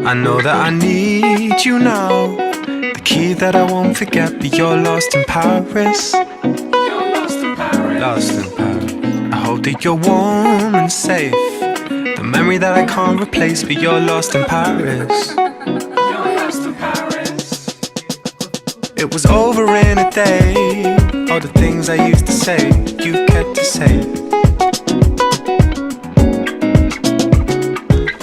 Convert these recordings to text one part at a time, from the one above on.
I know that I need you now. The key that I won't forget, but you're lost in Paris. You're lost in Paris. Lost in Paris. I hope that you're warm and safe. The memory that I can't replace, but you're lost in Paris. You're lost in Paris. It was over in a day. All the things I used to say, you kept to say.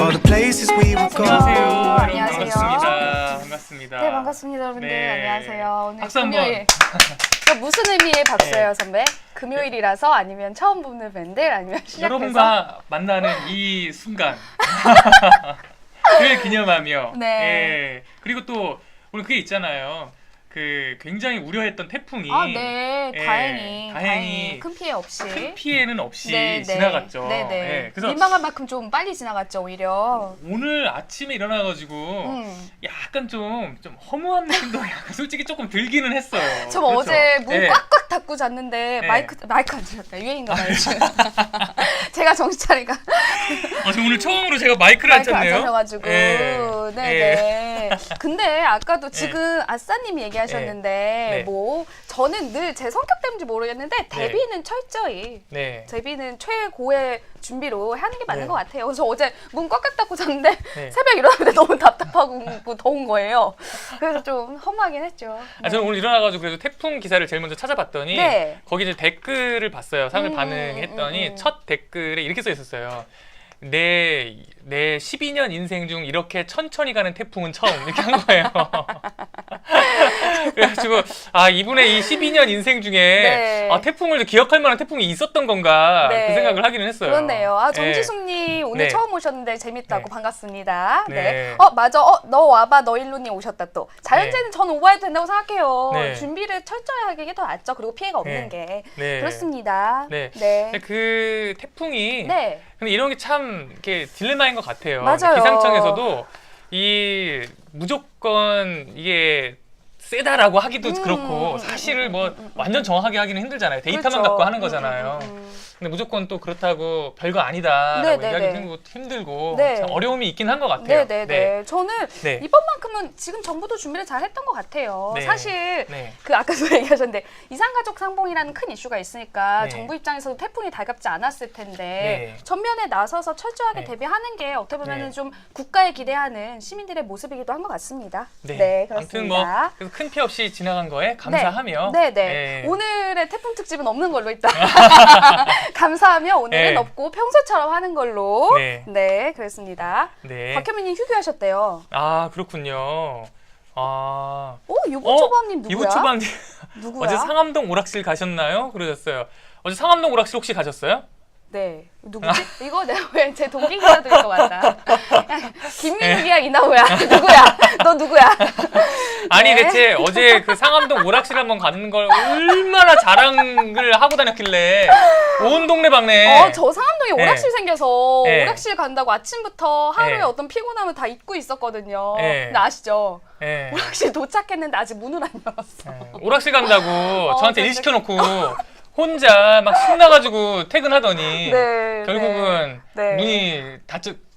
All the places we would go. 안녕하세요. 반갑습니다. 반갑습니다. 네, 반갑습니다, 여러분들. 네. 안녕하세요. 오늘 박수 한번. 금요일. 무슨 의미의 박수예요, 선배? 금요일이라서 아니면 처음 보는 밴들 아니면 시작해서? 여러분과 만나는 이 순간. 그를 기념하며. 네. 예. 그리고 또 오늘 그게 있잖아요. 그 굉장히 우려했던 태풍이 아, 네, 예, 다행히 큰 피해 없이. 큰 피해는 없이 네, 지나갔죠. 네, 네. 예, 그래서 민망한 만큼 좀 빨리 지나갔죠, 오히려. 오늘 아침에 일어나가지고 약간 좀 허무한 느낌도 약간 솔직히 조금 들기는 했어요. 저 그렇죠? 어제 문 예. 꽉꽉 닫고 잤는데 네. 마이크 안 들렸다. 유행인가 봐요. 제가 정신 차리가 지금 오늘 처음으로 제가 마이크를 안 마이크 안 찼네요. 찾아가지고 예. 네네. 근데 아까도 지금 아싸님이 얘기하셨는데 네. 뭐 저는 늘 제 성격 때문인지 모르겠는데 데뷔는 철저히 네. 데뷔는 최고의 준비로 하는 게 맞는 네. 것 같아요. 그래서 어제 문 꽉꽉 닫고 잤는데 네. 새벽 일어났는데 너무 답답하고 더운 거예요. 그래서 좀 허무하긴 했죠. 저는 오늘 일어나가지고 그래도 태풍 기사를 제일 먼저 찾아봤더니 네. 거기 이제 댓글을 봤어요. 사람들 반응했더니 첫 댓글에 이렇게 써 있었어요. 내 12년 인생 중 이렇게 천천히 가는 태풍은 처음 이렇게 한 거예요. 그래가지고 이분의 이 12년 인생 중에 네. 태풍을 기억할 만한 태풍이 있었던 건가 네. 그 생각을 하기는 했어요. 그렇네요. 예. 정지숙님 오늘 네. 처음 오셨는데 재밌다고 네. 반갑습니다. 네. 네. 맞아. 너 와봐. 너일로님 오셨다 또. 자연재해는 저는 오버해도 된다고 생각해요. 네. 준비를 철저히 하는 게 더 낫죠. 그리고 피해가 없는 게. 네. 그렇습니다. 네. 네. 근데 그 태풍이 네. 근데 이런 게 참 이렇게 딜레마인 것 같아요. 맞아요. 기상청에서도 이 무조건 이게 세다라고 하기도 그렇고 사실을 뭐 완전 정확하게 하기는 힘들잖아요. 데이터만 그렇죠. 갖고 하는 거잖아요. 근데 무조건 또 그렇다고 별거 아니다라고 네, 얘기하기 네. 힘들고 네. 참 어려움이 있긴 한 것 같아요. 네네네. 저는 네. 이번만큼은 지금 정부도 준비를 잘 했던 것 같아요. 네. 사실 네. 그 아까도 얘기하셨는데 이산가족 상봉이라는 큰 이슈가 있으니까 네. 정부 입장에서도 태풍이 달갑지 않았을 텐데 네. 전면에 나서서 철저하게 네. 대비하는 게 어떻게 보면 네. 좀 국가에 기대하는 시민들의 모습이기도 한 것 같습니다. 네. 아무튼 그렇습니다. 뭐 그래서 큰 피해 없이 지나간 거에 감사하며 네네. 네. 오늘의 태풍 특집은 없는 걸로 일단 감사하며 오늘은 네. 없고 평소처럼 하는 걸로 네. 네 그렇습니다. 네. 박현민님 휴교하셨대요. 그렇군요. 유부초밥님 누구야? 유부초밥님 누구야? 어제 상암동 오락실 가셨나요? 그러셨어요. 어제 상암동 오락실 혹시 가셨어요? 네. 누구지? 이거 내가 왜 제 동기 기자들인 것 같다. 야, 김민욱이야 이나호야. 누구야? 너 누구야? 아니 네. 대체 어제 그 상암동 오락실 한번 가는 걸 얼마나 자랑을 하고 다녔길래 온 동네 방네. 저 상암동에 네. 오락실 생겨서 네. 오락실 간다고 아침부터 하루에 네. 어떤 피곤함을 다 잊고 있었거든요. 네. 근데 아시죠? 예. 오락실 도착했는데 아직 문을 안 열었어. 오락실 간다고 저한테 진짜. 일 시켜놓고 혼자 막 신나가지고 퇴근하더니 네, 결국은 네. 문이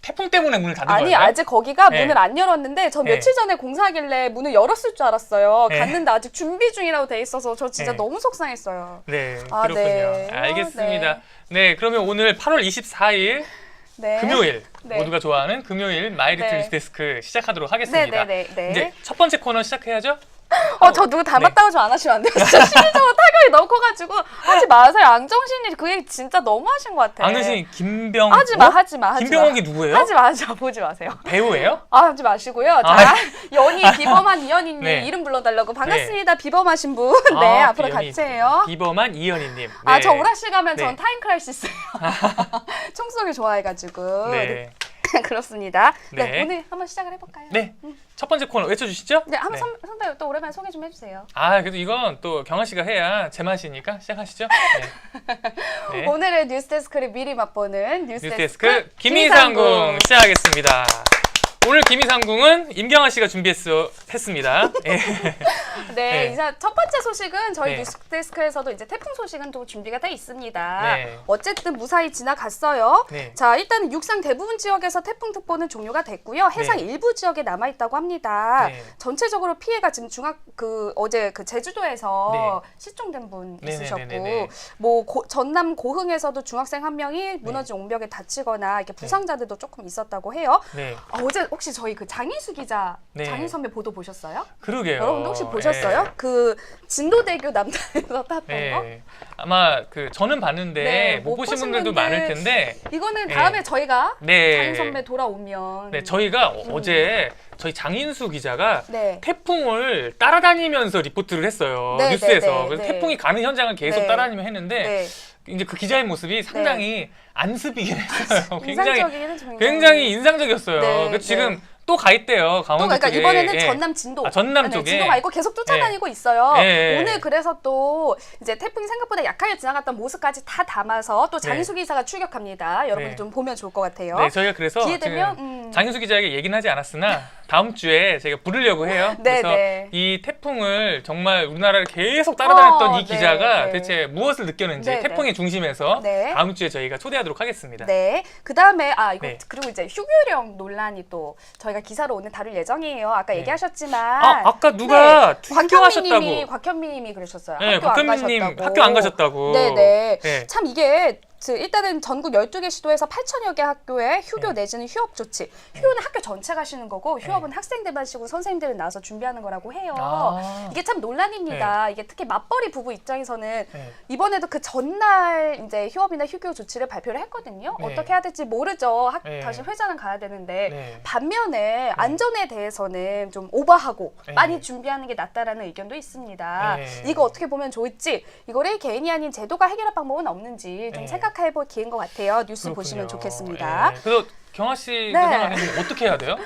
태풍 때문에 문을 닫은 아니 거예요? 아직 거기가 네. 문을 안 열었는데 저 네. 며칠 전에 공사하길래 문을 열었을 줄 알았어요. 네. 갔는데 아직 준비 중이라고 돼 있어서 저 진짜 네. 너무 속상했어요. 네, 아, 그렇군요. 네. 알겠습니다. 네, 그러면 오늘 8월 24일 네. 금요일 네. 모두가 좋아하는 금요일 마이리틀 네. 뉴스데스크 시작하도록 하겠습니다. 네. 이제 첫 번째 코너 시작해야죠. 저 누구 닮았다고 좀 안 하시면 안 돼요. 진짜 심리적으로 타격이 너무 커가지고 하지 마세요. 앙정신이 그 얘기 진짜 너무 하신 것 같아. 앙대신 김병 하지 마. 김병옥이 누구예요? 하지 마. 보지 마세요. 배우예요? 하지 마시고요. 자, 연희 비범한 이연희님 네. 이름 불러달라고 반갑습니다. 비범하신 분. 네, 앞으로 연희, 같이 해요. 비범한 이현희님. 저 오락실 가면 네. 전 타임 크라이시스예요. 총쏘기 좋아해가지고. 네. 그렇습니다. 네. 네. 오늘 한번 시작을 해볼까요? 네. 첫 번째 코너 외쳐주시죠. 네, 한번 선배 또 오랜만에 소개 좀 해주세요. 그래도 이건 또 경아 씨가 해야 제맛이니까 시작하시죠. 네. 네. 오늘의 뉴스데스크를 미리 맛보는 뉴스데스크 김이상궁 시작하겠습니다. 오늘 김이상궁은 임경아 씨가 준비했습니다. 예. 네. 네. 이제 첫 번째 소식은 저희 네. 뉴스데스크에서도 이제 태풍 소식은 또 준비가 돼 있습니다. 네. 어쨌든 무사히 지나갔어요. 네. 자, 일단 육상 대부분 지역에서 태풍특보는 종료가 됐고요. 해상 네. 일부 지역에 남아 있다고 합니다. 네. 전체적으로 피해가 지금 어제 그 제주도에서 네. 실종된 분 네네네네네. 있으셨고, 뭐 전남 고흥에서도 중학생 한 명이 무너진 옹벽에 다치거나 이렇게 부상자들도 조금 있었다고 해요. 네. 어제 혹시 저희 그 장희수 기자, 네. 장희 선배 보도 보셨어요? 그러게요. 여러분도 혹시 보셨어요? 네. 그 진도대교 남단에서 탔던 거? 네. 아마 그 저는 봤는데 네, 못 못 보신 보신 분들도 분들 많을 텐데. 이거는 네. 다음에 저희가 네. 장희 선배 돌아오면 네, 저희가 어제 저희 장인수 기자가 네. 태풍을 따라다니면서 리포트를 했어요. 네, 뉴스에서. 네, 네, 그래서 네. 태풍이 가는 현장을 계속 네. 따라다니며 했는데 네. 이제 그 기자의 모습이 상당히 안습이긴 했어요. 인상적이긴 굉장히 인상적이었어요. 네, 그래서 지금 네. 또 가 있대요. 또 강원도 그러니까 쪽에. 이번에는 예. 전남 진도. 아, 전남 네, 쪽에. 진도가 있고 계속 쫓아다니고 있어요. 예. 오늘 그래서 또 이제 태풍이 생각보다 약하게 지나갔던 모습까지 다 담아서 또 장희수 기자가 출격합니다. 여러분 네. 좀 보면 좋을 것 같아요. 네, 저희가 그래서 기회 되면 지금 장인수 기자에게 얘기는 하지 않았으나 다음 주에 제가 부르려고 해요. 네, 그래서 네. 이 태풍을 정말 우리나라를 계속 따라다녔던 이 네, 기자가 네. 대체 무엇을 느꼈는지 네, 태풍의 중심에서 네. 다음 주에 저희가 초대하도록 하겠습니다. 네. 그다음에 이거 네. 그리고 이제 휴교령 논란이 또 저희가 기사로 오늘 다룰 예정이에요. 아까 네. 얘기하셨지만 아까 누가 곽현미 휴교하셨다고. 님이 그러셨어요. 네, 학교 안 곽현미님 가셨다고. 학교 안 가셨다고. 네네. 네. 참 이게 일단은 전국 12개 시도에서 8천여 개 학교에 휴교 네. 내지는 휴업 조치. 휴교는 학교 전체가 쉬는 거고 휴업은 학생들만 쉬고 선생님들은 나와서 준비하는 거라고 해요. 아. 이게 참 논란입니다. 이게 특히 맞벌이 부부 입장에서는 네. 이번에도 그 전날 이제 휴업이나 휴교 조치를 발표를 했거든요. 네. 어떻게 해야 될지 모르죠. 네. 다시 회사는 가야 되는데 네. 반면에 안전에 대해서는 좀 오버하고 네. 많이 준비하는 게 낫다라는 의견도 있습니다. 네. 이거 어떻게 보면 좋을지 이거를 개인이 아닌 제도가 해결할 방법은 없는지 좀 네. 생각해볼 기회인 것 같아요. 뉴스 그렇군요. 보시면 좋겠습니다. 네. 그래서 경아 씨가 네. 생각하시는 어떻게 해야 돼요?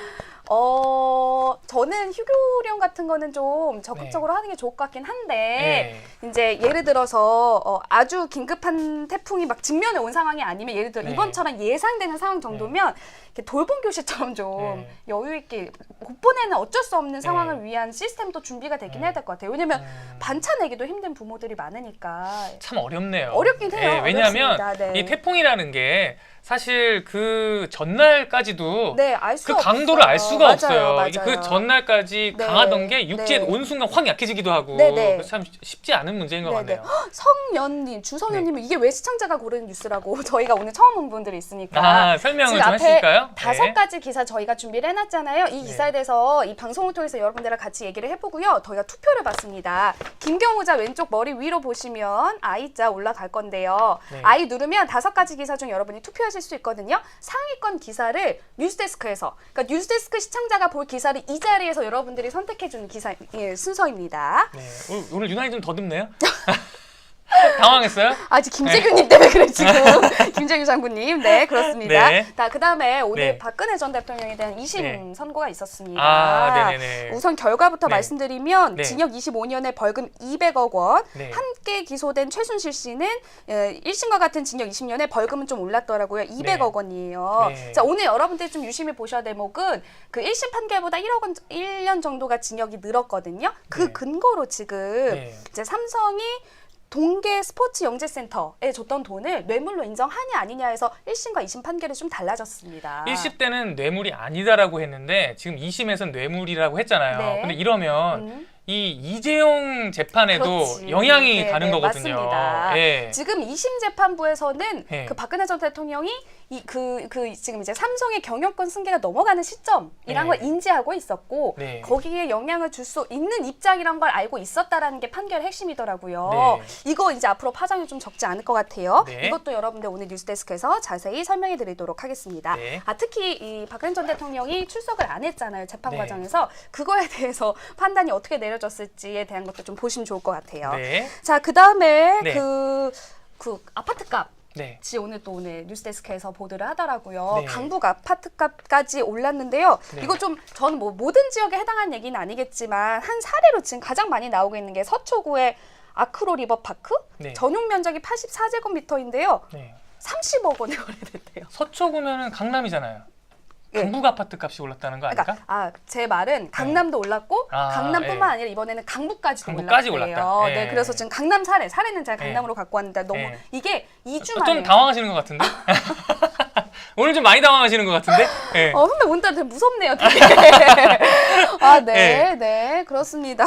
저는 휴교령 같은 거는 좀 적극적으로 하는 게 좋을 것 같긴 한데, 이제 예를 들어서 아주 긴급한 태풍이 막 직면에 온 상황이 아니면 예를 들어 네. 이번처럼 예상되는 상황 정도면 이렇게 돌봄 교실처럼 좀 네. 여유 있게 못 보내는 어쩔 수 없는 상황을 네. 위한 시스템도 준비가 되긴 네. 해야 될 것 같아요. 왜냐면 반찬 내기도 힘든 부모들이 많으니까. 참 어렵네요. 어렵긴 해요. 왜냐하면 어렵습니다. 네. 이 태풍이라는 게 사실 그 전날까지도 네, 알 수 그 없어요. 강도를 알 수가 맞아요, 없어요. 맞아요. 이게 그 전날까지 네, 강하던 게 육지에 네. 온 순간 확 약해지기도 하고 네, 네. 그래서 참 쉽지 않은 문제인 것 네네. 같네요. 성연님, 주성연님은 이게 왜 시청자가 고르는 뉴스라고 저희가 오늘 처음 온 분들이 있으니까 아, 설명을 지금 좀 앞에 하실까요? 5가지 기사 저희가 준비를 해놨잖아요. 이 기사에 대해서 이 방송을 통해서 여러분들과 같이 얘기를 해보고요. 저희가 투표를 받습니다. 김경우자 왼쪽 머리 위로 보시면 I자 올라갈 건데요. 네. I 누르면 5가지 기사 중 여러분이 투표하실 수 있거든요. 상위권 기사를 뉴스데스크에서, 그러니까 뉴스데스크 시청자가 볼 기사를 이 자리에서 여러분들이 선택해주는 기사 순서입니다. 네. 오늘 유난히 좀 더듬네요. 당황했어요? 아직 김재규님 때문에 그래 지금. 김재규 장군님, 네 그렇습니다. 네. 자, 그다음에 오늘 네. 박근혜 전 대통령에 대한 2심 네. 선고가 있었습니다. 아, 네네네. 우선 결과부터 네. 말씀드리면 네. 징역 25년에 벌금 200억 원, 네. 함께 기소된 최순실 씨는 1심과 같은 징역 20년에 벌금은 좀 올랐더라고요. 200억 원이에요. 네. 자, 오늘 여러분들이 좀 유심히 보셔야 될 대목은 그 1심 판결보다 1년 정도가 징역이 늘었거든요. 그 네. 근거로 지금 네. 이제 삼성이 동계 스포츠 영재센터에 줬던 돈을 뇌물로 인정하냐 아니냐 해서 1심과 2심 판결이 좀 달라졌습니다. 1심 때는 뇌물이 아니다라고 했는데 지금 2심에서는 뇌물이라고 했잖아요. 네. 근데 이러면 이 이재용 재판에도 그렇지. 영향이 네, 가는 네, 거거든요. 맞습니다. 예. 지금 2심 재판부에서는 네. 그 박근혜 전 대통령이 지금 이제 삼성의 경영권 승계가 넘어가는 시점이란 네. 걸 인지하고 있었고 네. 거기에 영향을 줄 수 있는 입장이란 걸 알고 있었다라는 게 판결의 핵심이더라고요. 네. 이거 이제 앞으로 파장이 좀 적지 않을 것 같아요. 네. 이것도 여러분들 오늘 뉴스데스크에서 자세히 설명해 드리도록 하겠습니다. 네. 특히 이 박근혜 전 대통령이 출석을 안 했잖아요. 재판 네. 과정에서. 그거에 대해서 판단이 어떻게 내려졌을지에 대한 것도 좀 보시면 좋을 것 같아요. 네. 자, 그다음에 네. 그 아파트 값. 네. 오늘 뉴스데스크에서 보도를 하더라고요. 네. 강북 아파트 값까지 올랐는데요. 네. 이거 좀 저는 뭐 모든 지역에 해당하는 얘기는 아니겠지만 한 사례로 지금 가장 많이 나오고 있는 게 서초구의 아크로 리버파크 네. 전용 면적이 84제곱미터인데요. 네. 30억 원에 거래됐대요. 서초구면은 강남이잖아요. 강북 아파트 값이 올랐다는 거 아닐까? 그러니까 제 말은 강남도 올랐고 강남뿐만 아니라 이번에는 강북까지도 올랐대요. 올랐다. 네, 그래서 지금 강남 사례는 제가 강남으로 갖고 왔는데 너무 이게 2주 만에 좀 당황하시는 것 같은데? 오늘 좀 많이 당황하시는 것 같은데? 네. 선배 오늘따라 되게 무섭네요. 되게. 네, 그렇습니다.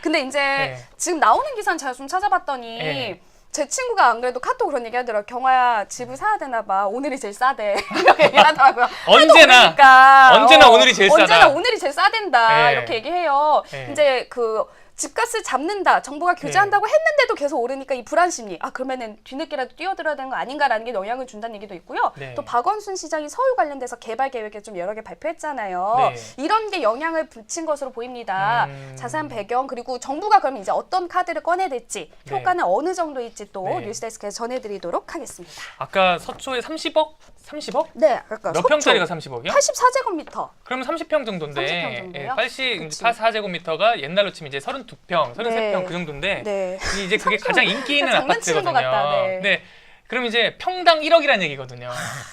근데 이제 지금 나오는 기사는 제가 좀 찾아봤더니 제 친구가 안 그래도 카톡 그런 얘기 하더라고요. 경화야 집을 사야 되나 봐. 오늘이 제일 싸대. 이렇게 얘기하더라고요. 언제나 오늘이 제일 싸다. 언제나 오늘이 제일 싸댄다. 네. 이렇게 얘기해요. 네. 이제 그 집값을 잡는다. 정부가 규제한다고 했는데도 계속 오르니까 이 불안 심리. 그러면은 뒤늦게라도 뛰어들어야 되는 거 아닌가라는 게 영향을 준다는 얘기도 있고요. 또 박원순 시장이 서울 관련돼서 개발 계획을 좀 여러 개 발표했잖아요. 이런 게 영향을 붙인 것으로 보입니다. 자세한 배경 그리고 정부가 그러면 이제 어떤 카드를 꺼내댈지 효과는 어느 정도일지 또 뉴스데스크에서 전해드리도록 하겠습니다. 아까 서초에 30억? 30억? 네, 아까 몇 평짜리가 30억이요? 84제곱미터. 그러면 30평 정도인데 30평 정도요? 84제곱미터가 옛날로 치면 이제 32평, 33평 그 정도인데 이제 그게 가장 인기 있는 아파트거든요. 네. 그럼 이제 평당 1억이라는 얘기거든요.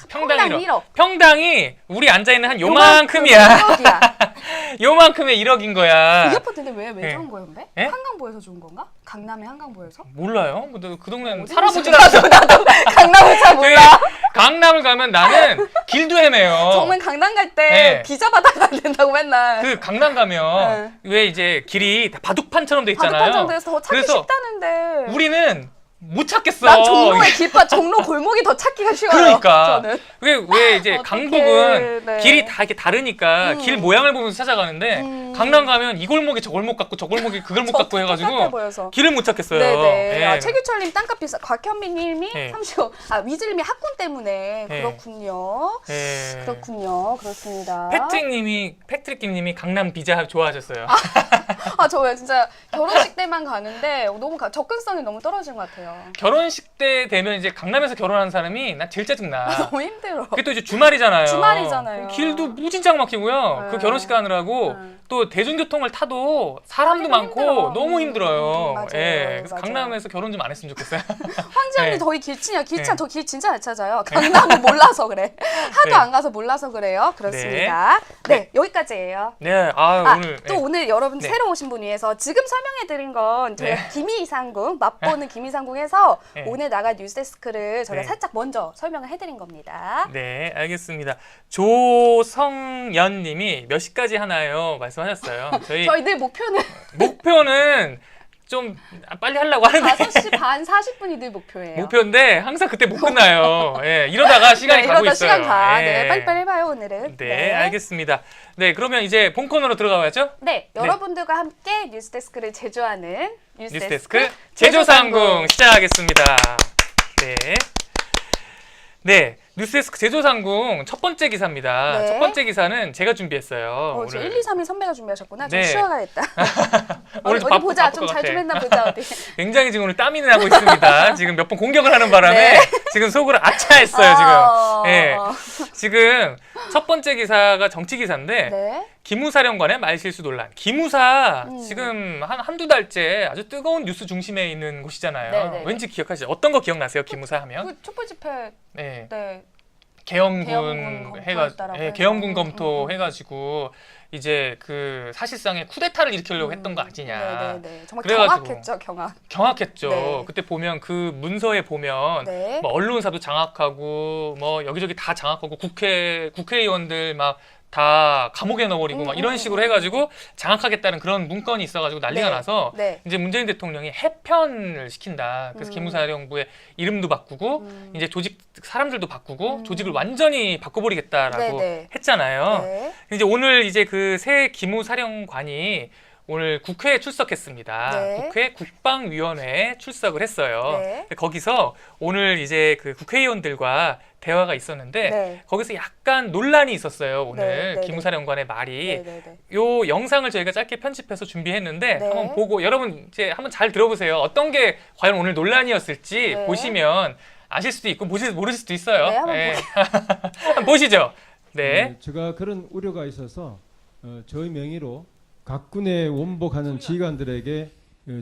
평당 1억. 평당이 우리 앉아있는 한 요만큼이야. 요만큼의 1억인 거야. 이 아파트인데 왜 좋은 거예요, 근데? 한강보에서 좋은 건가? 강남의 한강보에서? 몰라요. 그 동네는 살아보질 않았어. 나도 강남을 잘 몰라. 강남을 가면 나는 길도 헤매요. 정말 강남 갈 때 비자 받아가야 된다고 맨날. 그 강남 가면 왜 이제 길이 다 바둑판처럼 돼 있잖아요. 바둑판처럼 돼서 더 찾기 쉽다는데. 우리는 못 찾겠어. 난 종로의 길바 종로 골목이 더 찾기가 쉬워요. 그러니까. 저는. 왜 이제 강북은 길이 다 이렇게 다르니까 길 모양을 보면서 찾아가는데 강남 가면 이 골목이 저 골목 같고 저 골목이 그 골목 같고 해가지고 길을 못 찾겠어요. 네네. 최규철님 땅값 비싸. 곽현민님이 35. 위즐님이 학군 때문에 그렇군요. 그렇군요. 그렇습니다. 패트릭님이 강남 비자 좋아하셨어요. 저 왜 진짜 결혼식 때만 가는데 너무 접근성이 너무 떨어진 것 같아요. 결혼식 때 되면 이제 강남에서 결혼하는 사람이 난 제일 짜증나. 너무 힘들어. 그게 또 이제 주말이잖아요. 주말이잖아요. 길도 무진장 막히고요. 그 결혼식 가느라고 또 대중교통을 타도 사람도 많고 힘들어. 너무 힘들어요. 맞아요. 그래서 맞아요. 강남에서 결혼 좀 안 했으면 좋겠어요. 황지연이 더위 길치냐? 저 길 진짜 잘 찾아요. 강남은 몰라서 그래. 하도 안 가서 몰라서 그래요. 그렇습니다. 여기까지예요. 오늘 또 오늘 여러분 새로 오신 분 위해서 지금 설명해드린 건 저희가 김이상궁 맛보는 김이상궁에서 오늘 나갈 뉴스데스크를 저희가 살짝 먼저 설명을 해드린 겁니다. 네, 알겠습니다. 조성연님이 몇 시까지 하나요? 말씀하셨어요. 저희 늘 목표는 좀 빨리 하려고 하는데 5시 반 40분이 늘 목표예요. 목표인데 항상 그때 못 끝나요. 이러다가 시간이 가고 있어요. 시간 가. 빨리빨리 해봐요 오늘은. 네, 알겠습니다. 네, 그러면 이제 본 코너로 들어가야죠? 네, 여러분들과 함께 뉴스데스크를 제조하는 뉴스데스크 제조상궁 시작하겠습니다. 네, 뉴스데스크 제조상궁 첫 번째 기사입니다. 첫 번째 기사는 제가 준비했어요. 오늘 1, 2, 3위 선배가 준비하셨구나. 좀 쉬어가야겠다. 오늘 어디 보자. 좀 잘 좀 했나 보자. 어디. 굉장히 지금 오늘 땀이 나고 있습니다. 지금 몇 번 공격을 하는 바람에 지금 속으로 아차했어요. 지금. 지금 첫 번째 기사가 정치 기사인데 기무사령관의 말실수 논란. 기무사 지금 한두 달째 아주 뜨거운 뉴스 중심에 있는 곳이잖아요. 왠지 기억하시죠? 어떤 거 기억나세요? 기무사 하면? 그 촛불 집회. 계엄군 계엄군 검토 해가지고 이제 그 사실상의 쿠데타를 일으키려고 했던 거 아니냐. 정말 경악했죠, 경악했죠. 그때 보면 그 문서에 보면 뭐 언론사도 장악하고 뭐 여기저기 다 장악하고 국회의원들 막 다 감옥에 넣어버리고 막 이런 식으로 해가지고 장악하겠다는 그런 문건이 있어가지고 난리가 나서 이제 문재인 대통령이 해편을 시킨다. 그래서 기무사령부의 이름도 바꾸고 이제 조직 사람들도 바꾸고 조직을 완전히 바꿔버리겠다라고 했잖아요. 이제 오늘 이제 그 새 기무사령관이 오늘 국회에 출석했습니다. 국회 국방위원회에 출석을 했어요. 거기서 오늘 이제 그 국회의원들과 대화가 있었는데 거기서 약간 논란이 있었어요. 오늘 기무사령관의 말이. 요 영상을 저희가 짧게 편집해서 준비했는데 한번 보고 여러분 이제 한번 잘 들어보세요. 어떤 게 과연 오늘 논란이었을지 보시면 아실 수도 있고 모르실 수도 있어요. 한번 보시죠. 제가 그런 우려가 있어서 저희 명의로 각 군에 원복하는 지휘관들에게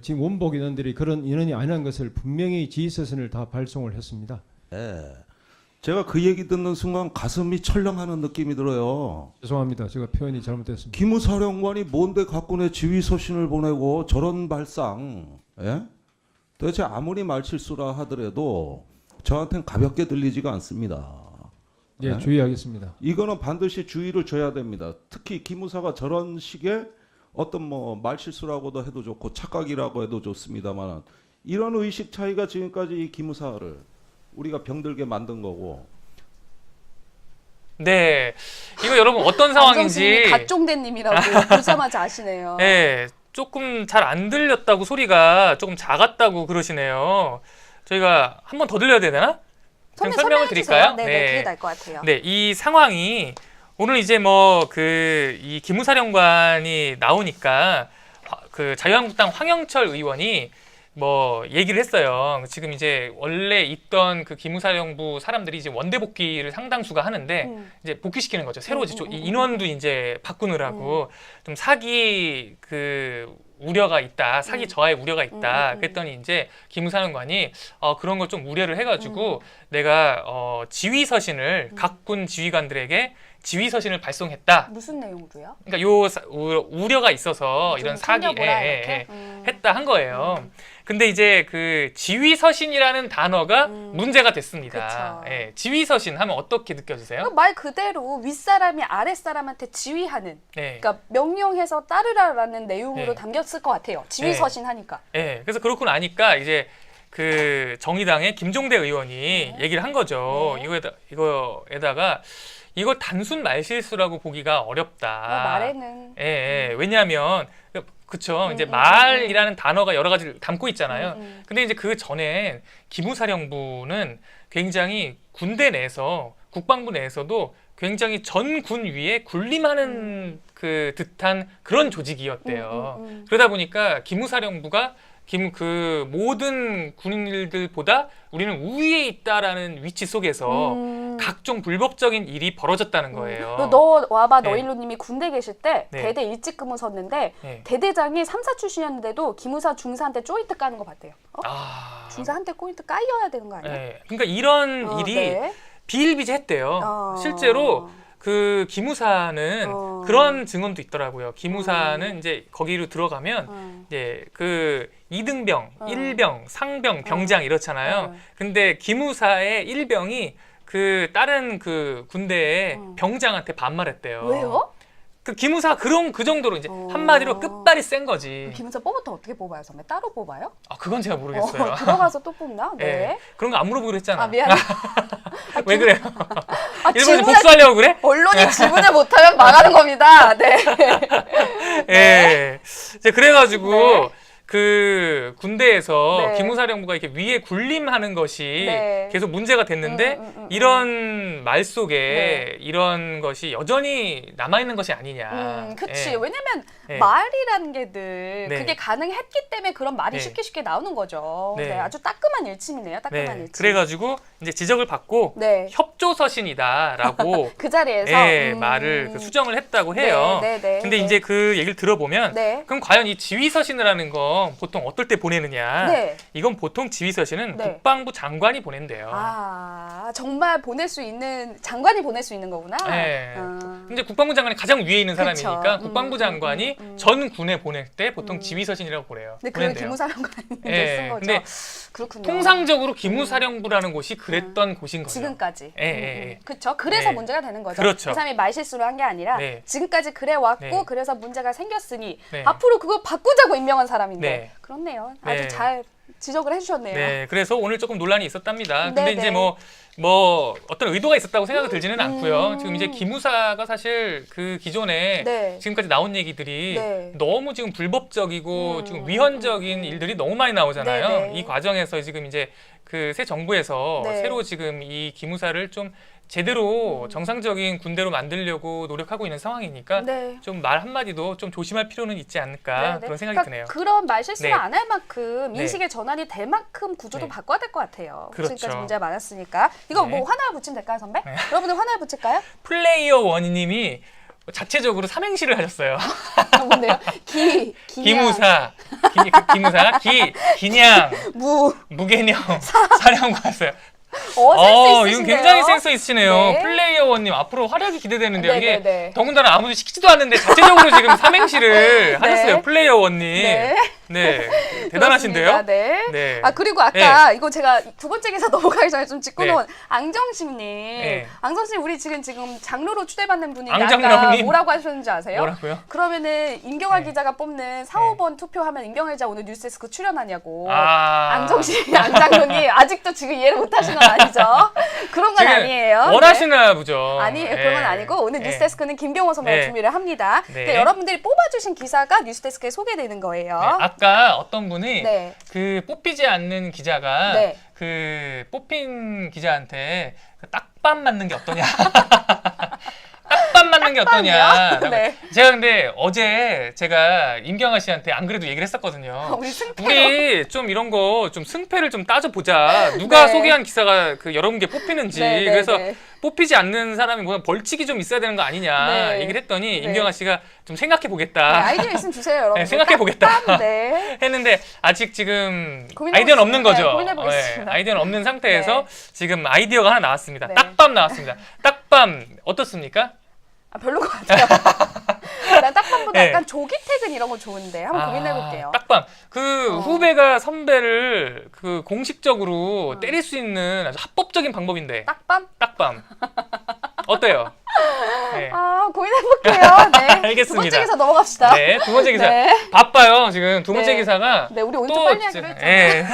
지금 원복 인원들이 그런 인원이 아니라는 것을 분명히 지휘서신을 다 발송을 했습니다. 제가 그 얘기 듣는 순간 가슴이 철렁하는 느낌이 들어요. 죄송합니다. 제가 표현이 잘못됐습니다. 기무사령관이 뭔데 각군의 지휘서신을 보내고 저런 발상, 예? 도대체 아무리 말실수라 하더라도 저한테는 가볍게 들리지가 않습니다. 예, 주의하겠습니다. 이거는 반드시 주의를 줘야 됩니다. 특히 기무사가 저런 식의 어떤 뭐 말실수라고도 해도 좋고 착각이라고 해도 좋습니다만 이런 의식 차이가 지금까지 이 기무사를 우리가 병들게 만든 거고. 네, 이거 여러분 어떤 상황인지 갓종대님이라고 보자마자 아시네요. 네, 조금 잘 안 들렸다고 소리가 조금 작았다고 그러시네요. 저희가 한 번 더 들려야 되나? 그럼 설명을 드릴까요? 네, 네, 그게 나을 것 같아요. 네, 이 상황이 오늘 이제 뭐 이 기무사령관이 나오니까 그 자유한국당 황영철 의원이 뭐 얘기를 했어요. 지금 이제 원래 있던 그 기무사령부 사람들이 이제 원대 복귀를 상당수가 하는데 이제 복귀시키는 거죠. 새로 인원도 이제 바꾸느라고 좀 사기 그 우려가 있다, 사기 저하의 우려가 있다. 그랬더니 이제 기무사령관이 그런 걸 좀 우려를 해가지고 내가 지휘서신을 각군 지휘관들에게 지휘서신을 발송했다. 무슨 내용으로요? 그러니까 우려가 있어서 이런 사기에 했다 한 거예요. 근데 이제 그 지휘서신이라는 단어가 문제가 됐습니다. 예, 지휘서신 하면 어떻게 느껴지세요? 말 그대로 윗사람이 아랫사람한테 지휘하는, 네. 그러니까 명령해서 따르라라는 내용으로 네. 담겼을 것 같아요. 지휘서신 하니까. 예, 그래서 그렇고 나니까 이제 그 정의당의 김종대 의원이 얘기를 한 거죠. 이거에다가 이거 단순 말실수라고 보기가 어렵다. 말에는. 예, 왜냐하면 그쵸. 이제 말이라는 단어가 여러 가지를 담고 있잖아요. 근데 이제 그 전엔 기무사령부는 굉장히 군대 내에서 국방부 내에서도 굉장히 전 군 위에 군림하는 그 듯한 그런 조직이었대요. 그러다 보니까 기무사령부가 그 모든 군인들보다 우리는 우위에 있다라는 위치 속에서 각종 불법적인 일이 벌어졌다는 거예요. 너 와봐, 네. 너일로님이 군대 계실 때 네. 대대 일찍 근무 섰는데 네. 대대장이 3사 출신이었는데도 기무사 중사한테 쪼이트 까는 거 봤대요. 중사한테 꼬이트 까여야 되는 거 아니야? 네. 그러니까 이런 일이 네. 비일비재했대요. 실제로 그 기무사는 그런 증언도 있더라고요. 기무사는 이제 거기로 들어가면 이제 그 2등병, 1병, 상병, 병장 이렇잖아요. 근데 기무사의 1병이 그 다른 그 군대의 병장한테 반말했대요. 왜요? 그 기무사 그 정도로 이제 한마디로 끝발이 센 거지. 기무사 뽑았다 어떻게 뽑아요, 선배? 따로 뽑아요? 그건 제가 모르겠어요. 들어가서 또 뽑나? 네. 네. 그런 거 안 물어보기로 했잖아. 미안해. 왜 그래요? 일본에 질문을- 복수하려고 그래? 언론이 질문을 못하면 망하는 겁니다. 네. 예. 이제 그래가지고 네. 그 군대에서 네. 기무사령부가 이렇게 위에 군림하는 것이 네. 계속 문제가 됐는데 이런 말 속에 네. 이런 것이 여전히 남아있는 것이 아니냐. 그치. 예. 왜냐면 네. 말이라는 게 늘 네. 그게 가능했기 때문에 그런 말이 네. 쉽게 나오는 거죠. 네. 네. 아주 따끔한 일침이네요. 따끔한 네. 일침. 그래가지고 이제 지적을 받고 네. 협조서신이다라고 그 자리에서 말을 그 수정을 했다고 해요. 네, 네, 네, 근데 네. 이제 그 얘기를 들어보면 네. 그럼 과연 이 지휘서신을 하는 건 보통 어떨 때 보내느냐? 네. 이건 보통 지휘서신은 네. 국방부 장관이 보낸대요. 정말 보낼 수 있는 장관이 보낼 수 있는 거구나. 네. 근데 국방부 장관이 가장 위에 있는 사람이니까 그쵸. 국방부 장관이 전 군에 보낼 때 보통 지휘서신이라고 보내요. 근데 그걸 기무사령관이 예. 쓴 거죠. 근데 그렇군요. 통상적으로 기무사령부라는 곳이 그랬던 곳인 거죠. 지금까지. 예. 그렇죠. 그래서 네. 문제가 되는 거죠. 그렇죠. 그 사람이 말실수를 한 게 아니라 네. 지금까지 그래 왔고 네. 그래서 문제가 생겼으니 네. 앞으로 그걸 바꾸자고 임명한 사람인데 네. 그렇네요. 아주 네. 잘 지적을 해주셨네요. 네, 그래서 오늘 조금 논란이 있었답니다. 근데 네, 이제 네. 뭐 어떤 의도가 있었다고 생각이 들지는 않고요. 지금 이제 기무사가 사실 그 기존에 네. 지금까지 나온 얘기들이 네. 너무 지금 불법적이고 지금 위헌적인 일들이 너무 많이 나오잖아요. 네, 네. 이 과정에서 지금 이제 그 새 정부에서 네. 새로 지금 이 기무사를 좀 제대로 정상적인 군대로 만들려고 노력하고 있는 상황이니까 네. 좀 말 한마디도 좀 조심할 필요는 있지 않을까 네, 네. 그런 생각이 그러니까 드네요. 그런 말실수를 네. 안 할 만큼 네. 인식의 전환이 될 만큼 구조도 네. 바꿔야 될 것 같아요. 그렇죠. 지금까지 문제가 많았으니까. 이거 네. 뭐 하나 붙이면 될까요, 선배? 여러분들 하나 붙일까요? 플레이어 원희님이 자체적으로 삼행시를 하셨어요. 뭔데요? 기냥, 기무사, 기무사, 기냥, 무, 무개념, 사령관 했어요. 센스 있으시네요. 이건 굉장히 센스 있으시네요. 네. 플레이어원님 앞으로 활약이 기대되는데요. 이게 네네네. 더군다나 아무도 시키지도 않는데 자체적으로 지금 삼행시를 네. 하셨어요. 플레이어원님. 네. 네. 대단하신데요. 그렇습니다. 네. 네. 아 그리고 아까 이거 제가 두 번째 기사 넘어가기 전에 좀 짚고 네. 놓은 앙정심님. 네. 앙정심 우리 지금 장로로 추대받는 분이 아까 앙정령님. 뭐라고 하셨는지 아세요? 뭐라고요? 그러면은 임경화 네. 기자가 뽑는 4, 5번 투표하면 임경화 기자 오늘 뉴스데스크 출연하냐고. 아. 앙정심, 앙장로님 아직도 지금 이해를 못하시는 건 아니죠? 그런 건 지금 아니에요. 원하시나 보죠. 아니 그런 건 아니고 오늘 뉴스데스크는 김경호 선배가 네. 준비를 합니다. 네. 그러니까 여러분들이 뽑아주신 기사가 뉴스데스크에 소개되는 거예요. 네, 아까 어떤 분이 네. 그 뽑히지 않는 기자가 네. 그 뽑힌 기자한테 그 딱밤 맞는 게 어떠냐. 딱밤 맞는 게 어떠냐. 네. 제가 근데 어제 제가 임경아 씨한테 안 그래도 얘기를 했었거든요. 우리 승패요. 우리 좀 이런 거 좀 승패를 좀 따져보자. 누가 네. 소개한 기사가 그 여러분께 뽑히는지. 네, 네, 그래서 네. 뽑히지 않는 사람이 뭐 벌칙이 좀 있어야 되는 거 아니냐 네. 얘기를 했더니 네. 임경아 씨가 좀 생각해 네, 보겠다. 아이디어 있으면 주세요, 여러분. 네, 생각해보겠다. 네. 했는데 아직 지금 고민해보겠습니다. 아이디어는 없는 거죠. 네, 고민해보겠습니다. 아이디어는 없는 상태에서 네. 지금 아이디어가 하나 나왔습니다. 네. 딱밤 나왔습니다. 딱밤 어떻습니까? 아, 별로 것 같아요. 난 딱밤보다 네. 약간 조기 퇴근 이런 거 좋은데 한번 고민해볼게요. 딱밤. 그 후배가 선배를 그 공식적으로 때릴 수 있는 아주 합법적인 방법인데. 딱밤? 딱밤. 어때요? 네. 아, 고민해볼게요. 네. 알겠습니다. 두 번째 기사 넘어갑시다. 네, 두 번째 기사. 네. 바빠요, 지금. 두 번째 네. 기사가. 네, 우리 오늘 또 빨리 하기로 지금- 했잖아요. 예.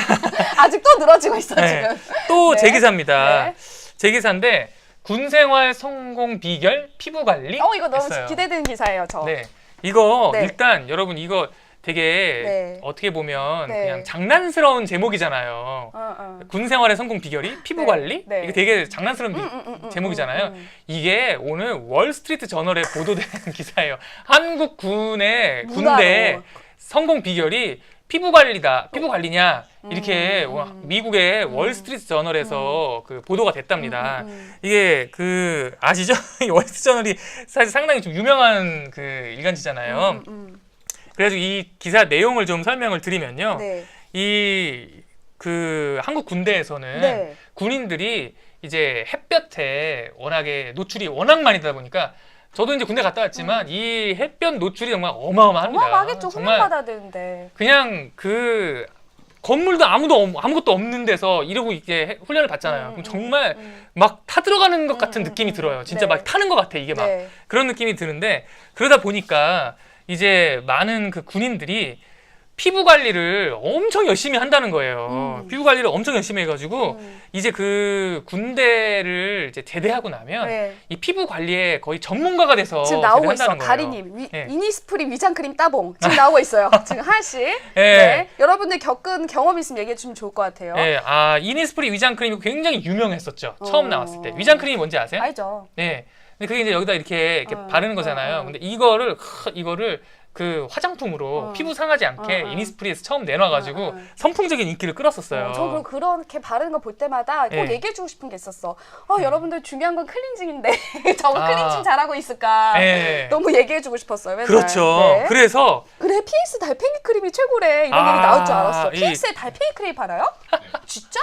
아직 또 늘어지고 있어, 네. 지금. 또 네. 제 기사입니다. 네. 제 기사인데 군 생활 성공 비결 피부 관리. 이거 너무 했어요. 기대되는 기사예요, 저. 네. 이거 네. 일단 여러분 이거 되게 네. 어떻게 보면 네. 그냥 장난스러운 제목이잖아요. 군 생활의 성공 비결이 피부 네. 관리? 네. 이게 되게 장난스러운 제목이잖아요. 이게 오늘 월스트리트 저널에 보도된 기사예요. 한국 군의 군대 성공 비결이 피부 관리다. 피부 관리냐? 이렇게 미국의 월스트리트 저널에서 그 보도가 됐답니다. 이게 그 아시죠? 이 월스트리트 저널이 사실 상당히 좀 유명한 그 일간지잖아요. 그래서 이 기사 내용을 좀 설명을 드리면요. 네. 이 그 한국 군대에서는 네. 군인들이 이제 햇볕에 워낙에 노출이 워낙 많이 되다 보니까 저도 이제 군대 갔다 왔지만 이 햇볕 노출이 정말 어마어마합니다. 어마어마하겠죠. 정말 훈련받아야 되는데. 그냥 그 건물도 아무것도 없는 데서 이러고 이렇게 훈련을 받잖아요. 그럼 정말 막 타들어가는 것 같은 느낌이 들어요. 진짜 네. 막 타는 것 같아. 이게 막 네. 그런 느낌이 드는데 그러다 보니까 이제 많은 그 군인들이 피부 관리를 엄청 열심히 한다는 거예요. 피부 관리를 엄청 열심히 해가지고 이제 그 군대를 이제 제대하고 나면 네. 이 피부 관리에 거의 전문가가 돼서 지금 나오고 있어. 제대한다는 거예요. 가리님. 네. 이니스프리 위장크림 따봉. 지금 나오고 있어요. 지금 하나씩. 네. 여러분들 겪은 경험 있으면 얘기해 주시면 좋을 것 같아요. 네, 이니스프리 위장크림이 굉장히 유명했었죠. 처음 나왔을 때. 위장크림이 뭔지 아세요? 알죠. 네. 근데 그게 이제 여기다 이렇게 바르는 거잖아요. 근데 이거를 그 화장품으로 피부 상하지 않게 이니스프리에서 처음 내놔가지고 선풍적인 인기를 끌었었어요. 저 그렇게 바르는 거 볼 때마다 꼭 네. 얘기해주고 싶은 게 있었어. 여러분들 중요한 건 클렌징인데 저거 클렌징 잘하고 있을까? 네. 너무 얘기해주고 싶었어요. 맨날. 그렇죠. 네. 그래서 그래 PX 달팽이 크림이 최고래 이런 얘기 나올 줄 알았어. 이- PX에 달팽이 크림 팔아요? 진짜?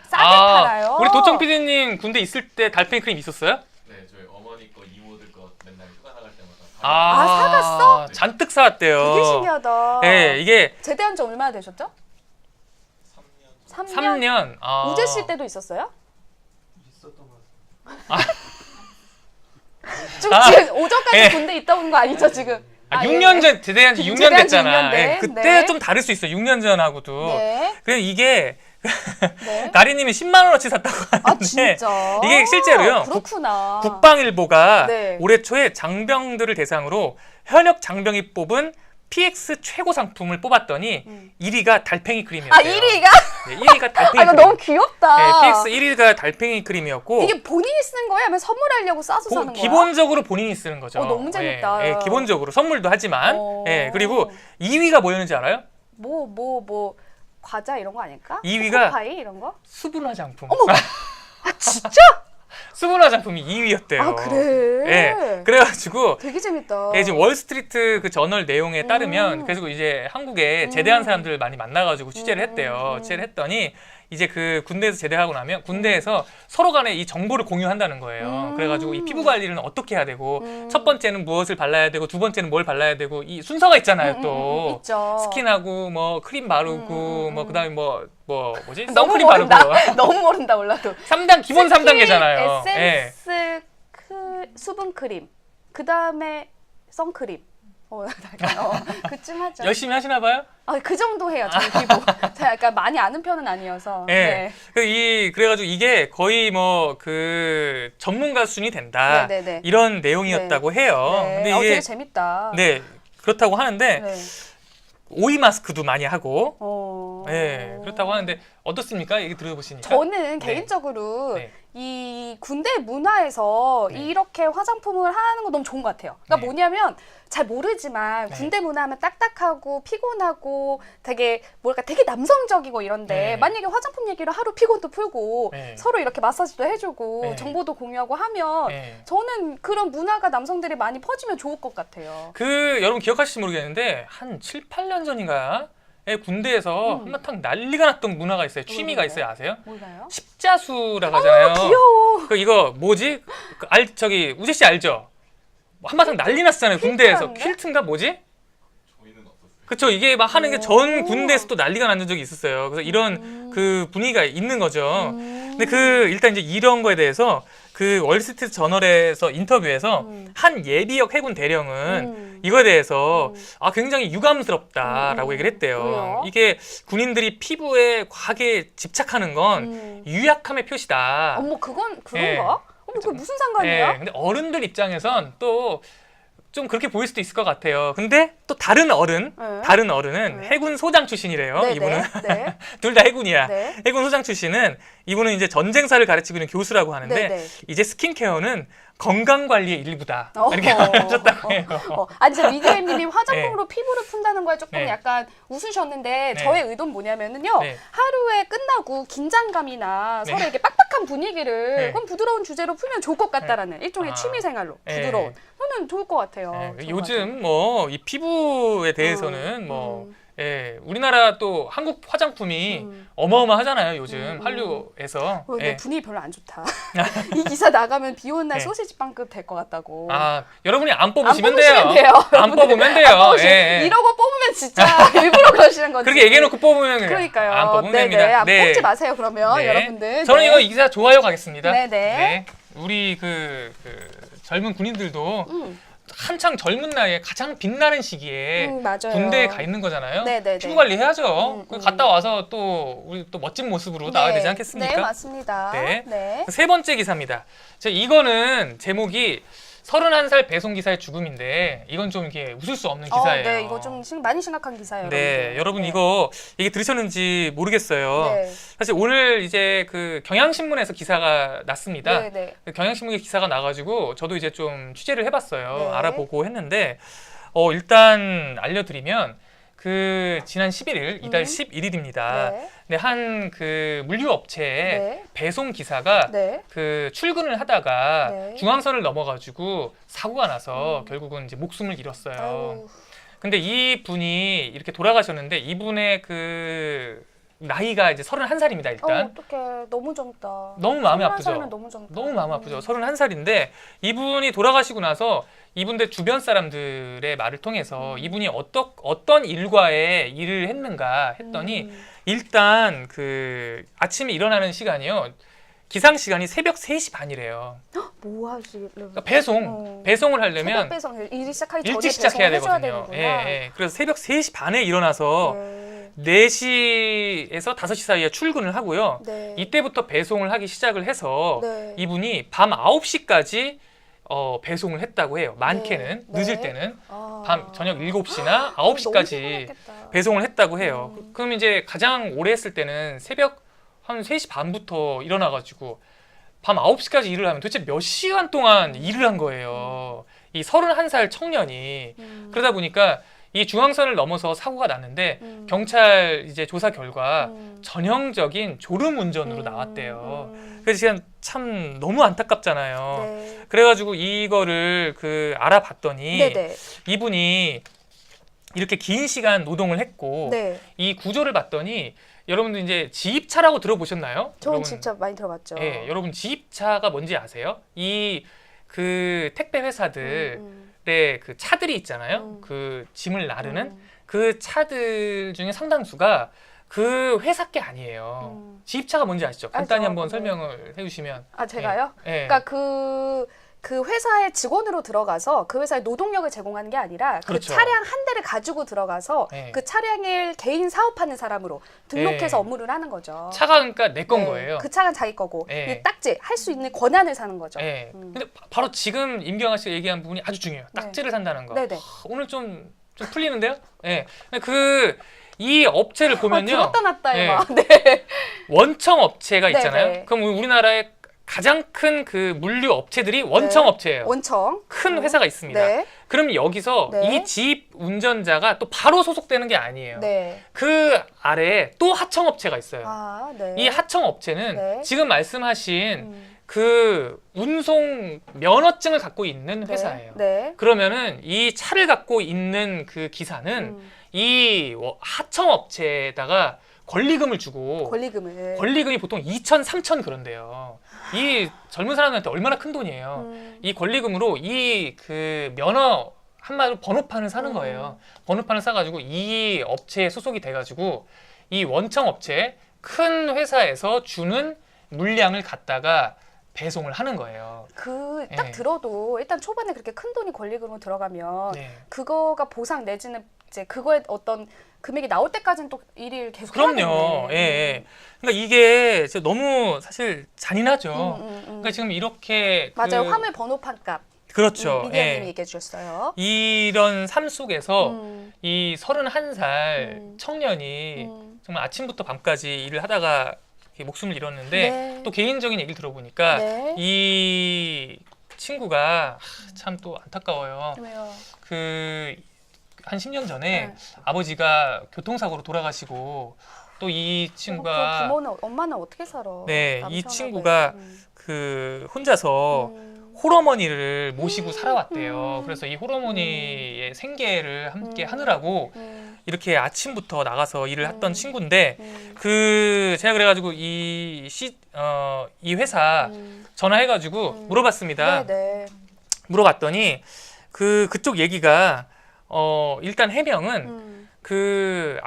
싸게 팔아요. 우리 도청 PD님 군대 있을 때 달팽이 크림 있었어요? 네, 저희 어머니 거, 이모들 거 맨날 휴가 나갈 때마다 사갔어? 잔뜩 사왔대요. 되게 신기하다. 네, 이게 제대한 지 얼마나 되셨죠? 3년? 3년. 우재 씨 때도 있었어요? 있었던 것 같아요. 지금 오전까지 예. 군대 있다 온 거 아니죠 지금? 6년 전 제대한 지 6년 제대한 지 됐잖아. 6년 돼. 예, 그때 네. 좀 다를 수 있어. 6년 전하고도. 네. 그래서 이게 네. 가리님이 10만 원어치 샀다고 하는데 진짜? 이게 실제로요. 그렇구나. 국방일보가 네. 올해 초에 장병들을 대상으로 현역 장병이 뽑은 PX 최고 상품을 뽑았더니 1위가 달팽이 크림이었대요. 1위가? 네, 1위가 달팽이 이거 크림. 너무 귀엽다. 네, PX 1위가 달팽이 크림이었고 이게 본인이 쓰는 거예요? 아니면 선물하려고 싸서 사는 거야? 기본적으로 본인이 쓰는 거죠. 너무 재밌다. 예, 예, 기본적으로 선물도 하지만 어. 예, 그리고 2위가 뭐였는지 알아요? 뭐 과자 이런 거 아닐까? 2위가 초코파이 이런 거? 수분 화장품. 진짜? 수분 화장품이 2위였대요. 아 그래? 예, 그래가지고 되게 재밌다. 예, 지금 월스트리트 그 저널 내용에 따르면 그래서 이제 한국에 제대한 사람들을 많이 만나가지고 취재를 했대요. 취재를 했더니 이제 그 군대에서 제대하고 나면 군대에서 서로 간에 이 정보를 공유한다는 거예요. 그래가지고 이 피부 관리는 어떻게 해야 되고 첫 번째는 무엇을 발라야 되고 두 번째는 뭘 발라야 되고 이 순서가 있잖아요. 또 있죠. 스킨하고 뭐 크림 바르고 뭐 그다음에 뭐지? 너무 선크림 모른다. 바르고 너무 모른다 몰라도. 3단 기본 스킨, 3단계잖아요. 에센스, 수분 크림. 그 다음에 선크림. 그쯤 하죠. 열심히 하시나 봐요? 그 정도 해요, 저희 피부. 제가 약간 많이 아는 편은 아니어서. 네. 그래가지고 이게 거의 뭐 그 전문가 수준이 된다. 네네네. 이런 내용이었다고 해요. 네. 근데 이게 되게 재밌다. 네 그렇다고 하는데 네. 오이 마스크도 많이 하고. 네 그렇다고 하는데 어떻습니까? 얘기 들어보시니까. 저는 네. 개인적으로 네. 이 군대 문화에서 네. 이렇게 화장품을 하는 거 너무 좋은 것 같아요. 그러니까 네. 뭐냐면 잘 모르지만 네. 군대 문화하면 딱딱하고 피곤하고 되게 뭐랄까 되게 남성적이고 이런데 네. 만약에 화장품 얘기를 하루 피곤도 풀고 네. 서로 이렇게 마사지도 해주고 네. 정보도 공유하고 하면 네. 저는 그런 문화가 남성들이 많이 퍼지면 좋을 것 같아요. 여러분 기억하실지 모르겠는데 한 7, 8년 전인가 군대에서 한바탕 난리가 났던 문화가 있어요. 취미가 있어요. 아세요? 몰라요? 십자수라고 하잖아요. 귀여워. 이거 뭐지? 저기 우재 씨 알죠? 한바탕 난리 났잖아요. 군대에서. 퀼트라는데? 퀼트인가 뭐지? 저희는 없었어요. 그쵸. 이게 막 하는 게 전 오. 군대에서 또 난리가 난 적이 있었어요. 그래서 이런 그 분위기가 있는 거죠. 근데 일단 이제 이런 거에 대해서 그 월스트리트 저널에서 인터뷰에서 한 예비역 해군 대령은 이거에 대해서 굉장히 유감스럽다라고 얘기를 했대요. 왜요? 이게 군인들이 피부에 과하게 집착하는 건 유약함의 표시다. 어머 그런가? 네. 어머 그게 무슨 상관이야? 네, 근데 어른들 입장에선 또 좀 그렇게 보일 수도 있을 것 같아요. 근데 또 다른 어른은 네. 해군 소장 출신이래요. 네, 이분은 네. 둘 다 해군이야. 네. 해군 소장 출신은 이분은 이제 전쟁사를 가르치고 있는 교수라고 하는데 네, 네. 이제 스킨케어는 건강 관리의 일부다. 어허. 이렇게 말하셨다고 해요. 아니 진짜 미디엠님이 화장품으로 피부를 푼다는 거에 조금 네. 약간 웃으셨는데 네. 저의 의도는 뭐냐면은요 네. 하루에 끝나고 긴장감이나 네. 서로 이렇게 빡빡한 분위기를 네. 그럼 부드러운 주제로 풀면 좋을 것 같다라는 일종의 아. 취미생활로 네. 부드러운 저는 좋을 것 같아요. 네, 정말. 요즘 뭐 이 피부에 대해서는 우리나라 또 한국 화장품이 어마어마하잖아요. 요즘 한류에서. 근데 분위기 별로 안 좋다. 이 기사 나가면 비 오는 날 네. 소시지 빵급 될 것 같다고. 여러분이 안 안 뽑으시면 뽑으시면 돼요. 안 여러분들. 뽑으면 돼요. 안 뽑으시면 예. 이러고 뽑으면 진짜 일부러 그러시는 건지. 그렇게 얘기해놓고 뽑으면 그러니까요. 안 뽑으면 네네. 됩니다. 안 뽑지 마세요 그러면 네. 여러분들. 저는 네. 이거 이 기사 좋아요 가겠습니다. 네네. 네. 우리 그 젊은 군인들도 한창 젊은 나이에 가장 빛나는 시기에 맞아요. 군대에 가 있는 거잖아요. 네네네. 피부 관리 해야죠. 갔다 와서 또 우리 또 멋진 모습으로 나와야 되지 않겠습니까? 네, 맞습니다. 네. 네. 세 번째 기사입니다. 이거는 제목이 31살 배송 기사의 죽음인데 이건 좀 이렇게 웃을 수 없는 기사예요. 네, 이거 좀 많이 심각한 기사예요. 네, 여러분 네. 이거 얘기 들으셨는지 모르겠어요. 네. 사실 오늘 이제 그 경향신문에서 기사가 났습니다. 네, 네. 그 경향신문에 기사가 나가지고 저도 이제 좀 취재를 해봤어요. 네. 알아보고 했는데 일단 알려드리면 그 지난 11일 이달 11일입니다. 네. 근데 한 그 물류업체에 네. 배송 기사가 네. 그 출근을 하다가 네. 중앙선을 넘어가지고 사고가 나서 결국은 이제 목숨을 잃었어요. 아유. 근데 이 분이 이렇게 돌아가셨는데 이분의 그 나이가 이제 31살입니다, 일단. 어떡해. 너무 젊다. 너무 마음이 21 아프죠. 살이면 너무 젊다. 너무 마음 아프죠. 31살인데 이분이 돌아가시고 나서 이분들 주변 사람들의 말을 통해서 이분이 어떤 일과에 일을 했는가 했더니 일단 그 아침에 일어나는 시간이요. 기상 시간이 새벽 3시 반이래요. 뭐 하시길래. 그러니까 배송을 하려면 새벽 배송 일이 시작하기 전에 일찍 시작해야 배송을 해줘야 되거든요. 되는구나. 예. 그래서 새벽 3시 반에 일어나서 네. 4시에서 5시 사이에 출근을 하고요. 네. 이때부터 배송을 하기 시작을 해서 네. 이분이 밤 9시까지 배송을 했다고 해요. 많게는 네. 늦을 네. 때는 아. 저녁 7시나 너무 9시까지 피곤했겠다. 배송을 했다고 해요. 그럼 이제 가장 오래 했을 때는 새벽 한 3시 반부터 일어나가지고 밤 9시까지 일을 하면 도대체 몇 시간 동안 일을 한 거예요. 이 31살 청년이. 그러다 보니까 이 중앙선을 넘어서 사고가 났는데 경찰 이제 조사 결과 전형적인 졸음 운전으로 나왔대요. 그래서 그냥 참 너무 안타깝잖아요. 네. 그래가지고 이거를 그 알아봤더니 네네. 이분이 이렇게 긴 시간 노동을 했고 네. 이 구조를 봤더니 여러분들 이제 지입차라고 들어보셨나요? 저는 여러분, 진짜 많이 들어봤죠. 예, 여러분 지입차가 뭔지 아세요? 이 그 택배 회사들의 그 차들이 있잖아요. 그 짐을 나르는 그 차들 중에 상당수가 그 회사 게 아니에요. 지입차가 뭔지 아시죠? 간단히 알죠. 한번 네. 설명을 해주시면. 아, 제가요? 예. 그러니까 그 회사의 직원으로 들어가서 그 회사에 노동력을 제공하는 게 아니라 그 그렇죠. 차량 한 대를 가지고 들어가서 네. 그 차량을 개인 사업하는 사람으로 등록해서 네. 업무를 하는 거죠. 차가 그러니까 내 건 네. 거예요. 그 차가 자기 거고 네. 이 딱지 할 수 있는 권한을 사는 거죠. 예. 근데 바로 지금 임경아 씨가 얘기한 부분이 아주 중요해요. 네. 딱지를 산다는 거. 네네. 오늘 좀 풀리는데요? 예. 이 업체를 보면요. 들었다 놨다 예. 막. 네. 원청 업체가 네, 있잖아요. 네. 그럼 우리나라의 가장 큰 그 물류 업체들이 원청 네. 업체예요. 원청. 큰 회사가 있습니다. 네. 그럼 여기서 네. 이 지입 운전자가 또 바로 소속되는 게 아니에요. 네. 그 아래에 또 하청 업체가 있어요. 아, 네. 이 하청 업체는 네. 지금 말씀하신 그 운송 면허증을 갖고 있는 네. 회사예요. 네. 그러면은 이 차를 갖고 있는 그 기사는 이 하청 업체에다가 권리금을 주고 권리금을. 권리금이 보통 2천, 3천 그런데요. 이 젊은 사람들한테 얼마나 큰 돈이에요. 이 권리금으로 이 그 면허 한마디로 번호판을 사는 거예요. 번호판을 사가지고 이 업체에 소속이 돼가지고 이 원청 업체 큰 회사에서 주는 물량을 갖다가 배송을 하는 거예요. 그 딱 네. 들어도 일단 초반에 그렇게 큰 돈이 권리금으로 들어가면 네. 그거가 보상 내지는 이제 그거에 어떤 금액이 나올 때까지는 또 일을 계속 해야 그럼요. 되네. 예, 예. 그러니까 이게 진짜 너무 사실 잔인하죠. 음. 그러니까 지금 이렇게 맞아요. 화물 번호판 값. 그렇죠. 미디어님이 예. 얘기해 주셨어요. 이런 삶 속에서 음. 이 31살 청년이 정말 아침부터 밤까지 일을 하다가 이렇게 목숨을 잃었는데 네. 또 개인적인 얘기를 들어보니까 네. 이 친구가 참 또 안타까워요. 왜요? 그 한 10년 전에 네. 아버지가 교통사고로 돌아가시고 또 이 그 친구가 부모는 엄마는 어떻게 살아? 네, 이 남편하고 친구가 그 혼자서 홀어머니를 모시고 살아왔대요. 그래서 이 홀어머니의 생계를 함께 하느라고 이렇게 아침부터 나가서 일을 했던 친구인데 그 제가 그래가지고 이 회사 전화해가지고 물어봤습니다. 네. 물어봤더니 그쪽 얘기가 일단 해명은 그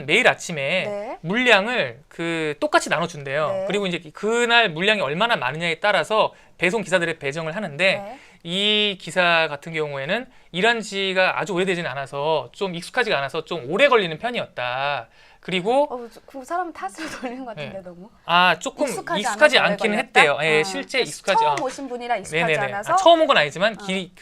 매일 아침에 네. 물량을 그 똑같이 나눠준대요. 네. 그리고 이제 그날 물량이 얼마나 많으냐에 따라서 배송 기사들의 배정을 하는데 네. 이 기사 같은 경우에는 일한 지가 아주 오래되지는 않아서 좀 익숙하지가 않아서 좀 오래 걸리는 편이었다. 그리고 그 사람 탓을 돌리는 것 같은데 네. 너무 조금 익숙하지 않아서 않기는 오래 했대요. 걸렸다? 예, 실제 익숙하지 처음 오신 분이라 익숙하지 네네네. 않아서 처음 온 건 아니지만 기간이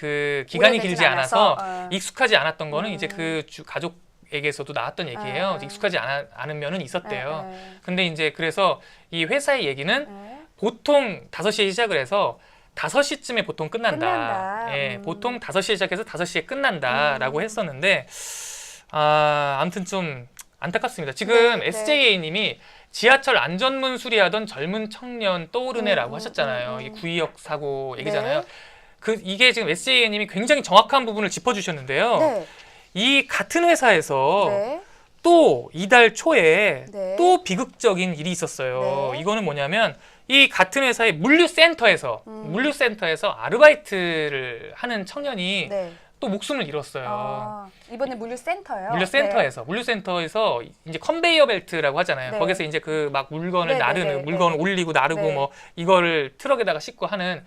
오래되진 길지 않아서 않아서. 익숙하지 않았던 거는 이제 그 가족에게서도 나왔던 얘기예요. 네. 익숙하지 않은 면은 있었대요. 네. 근데 이제 그래서 이 회사의 얘기는 네. 보통 5시에 시작을 해서 5시쯤에 보통 끝난다. 예, 보통 5시에 시작해서 5시에 끝난다라고 했었는데 아무튼 좀 안타깝습니다. 지금 네. SJA님이 지하철 안전문 수리하던 젊은 청년 떠오르네라고 하셨잖아요. 이 구의역 사고 얘기잖아요. 네. 이게 지금 SJA님이 굉장히 정확한 부분을 짚어주셨는데요. 네. 이 같은 회사에서 네. 또 이달 초에 네. 또 비극적인 일이 있었어요. 네. 이거는 뭐냐면 이 같은 회사의 물류센터에서 아르바이트를 하는 청년이 네. 또 목숨을 잃었어요. 이번에 물류센터요. 물류센터에서 이제 컨베이어 벨트라고 하잖아요. 네. 거기서 이제 그 막 물건을 네, 나르는 네, 네, 물건을 올리고 나르고 네. 뭐 이거를 트럭에다가 싣고 하는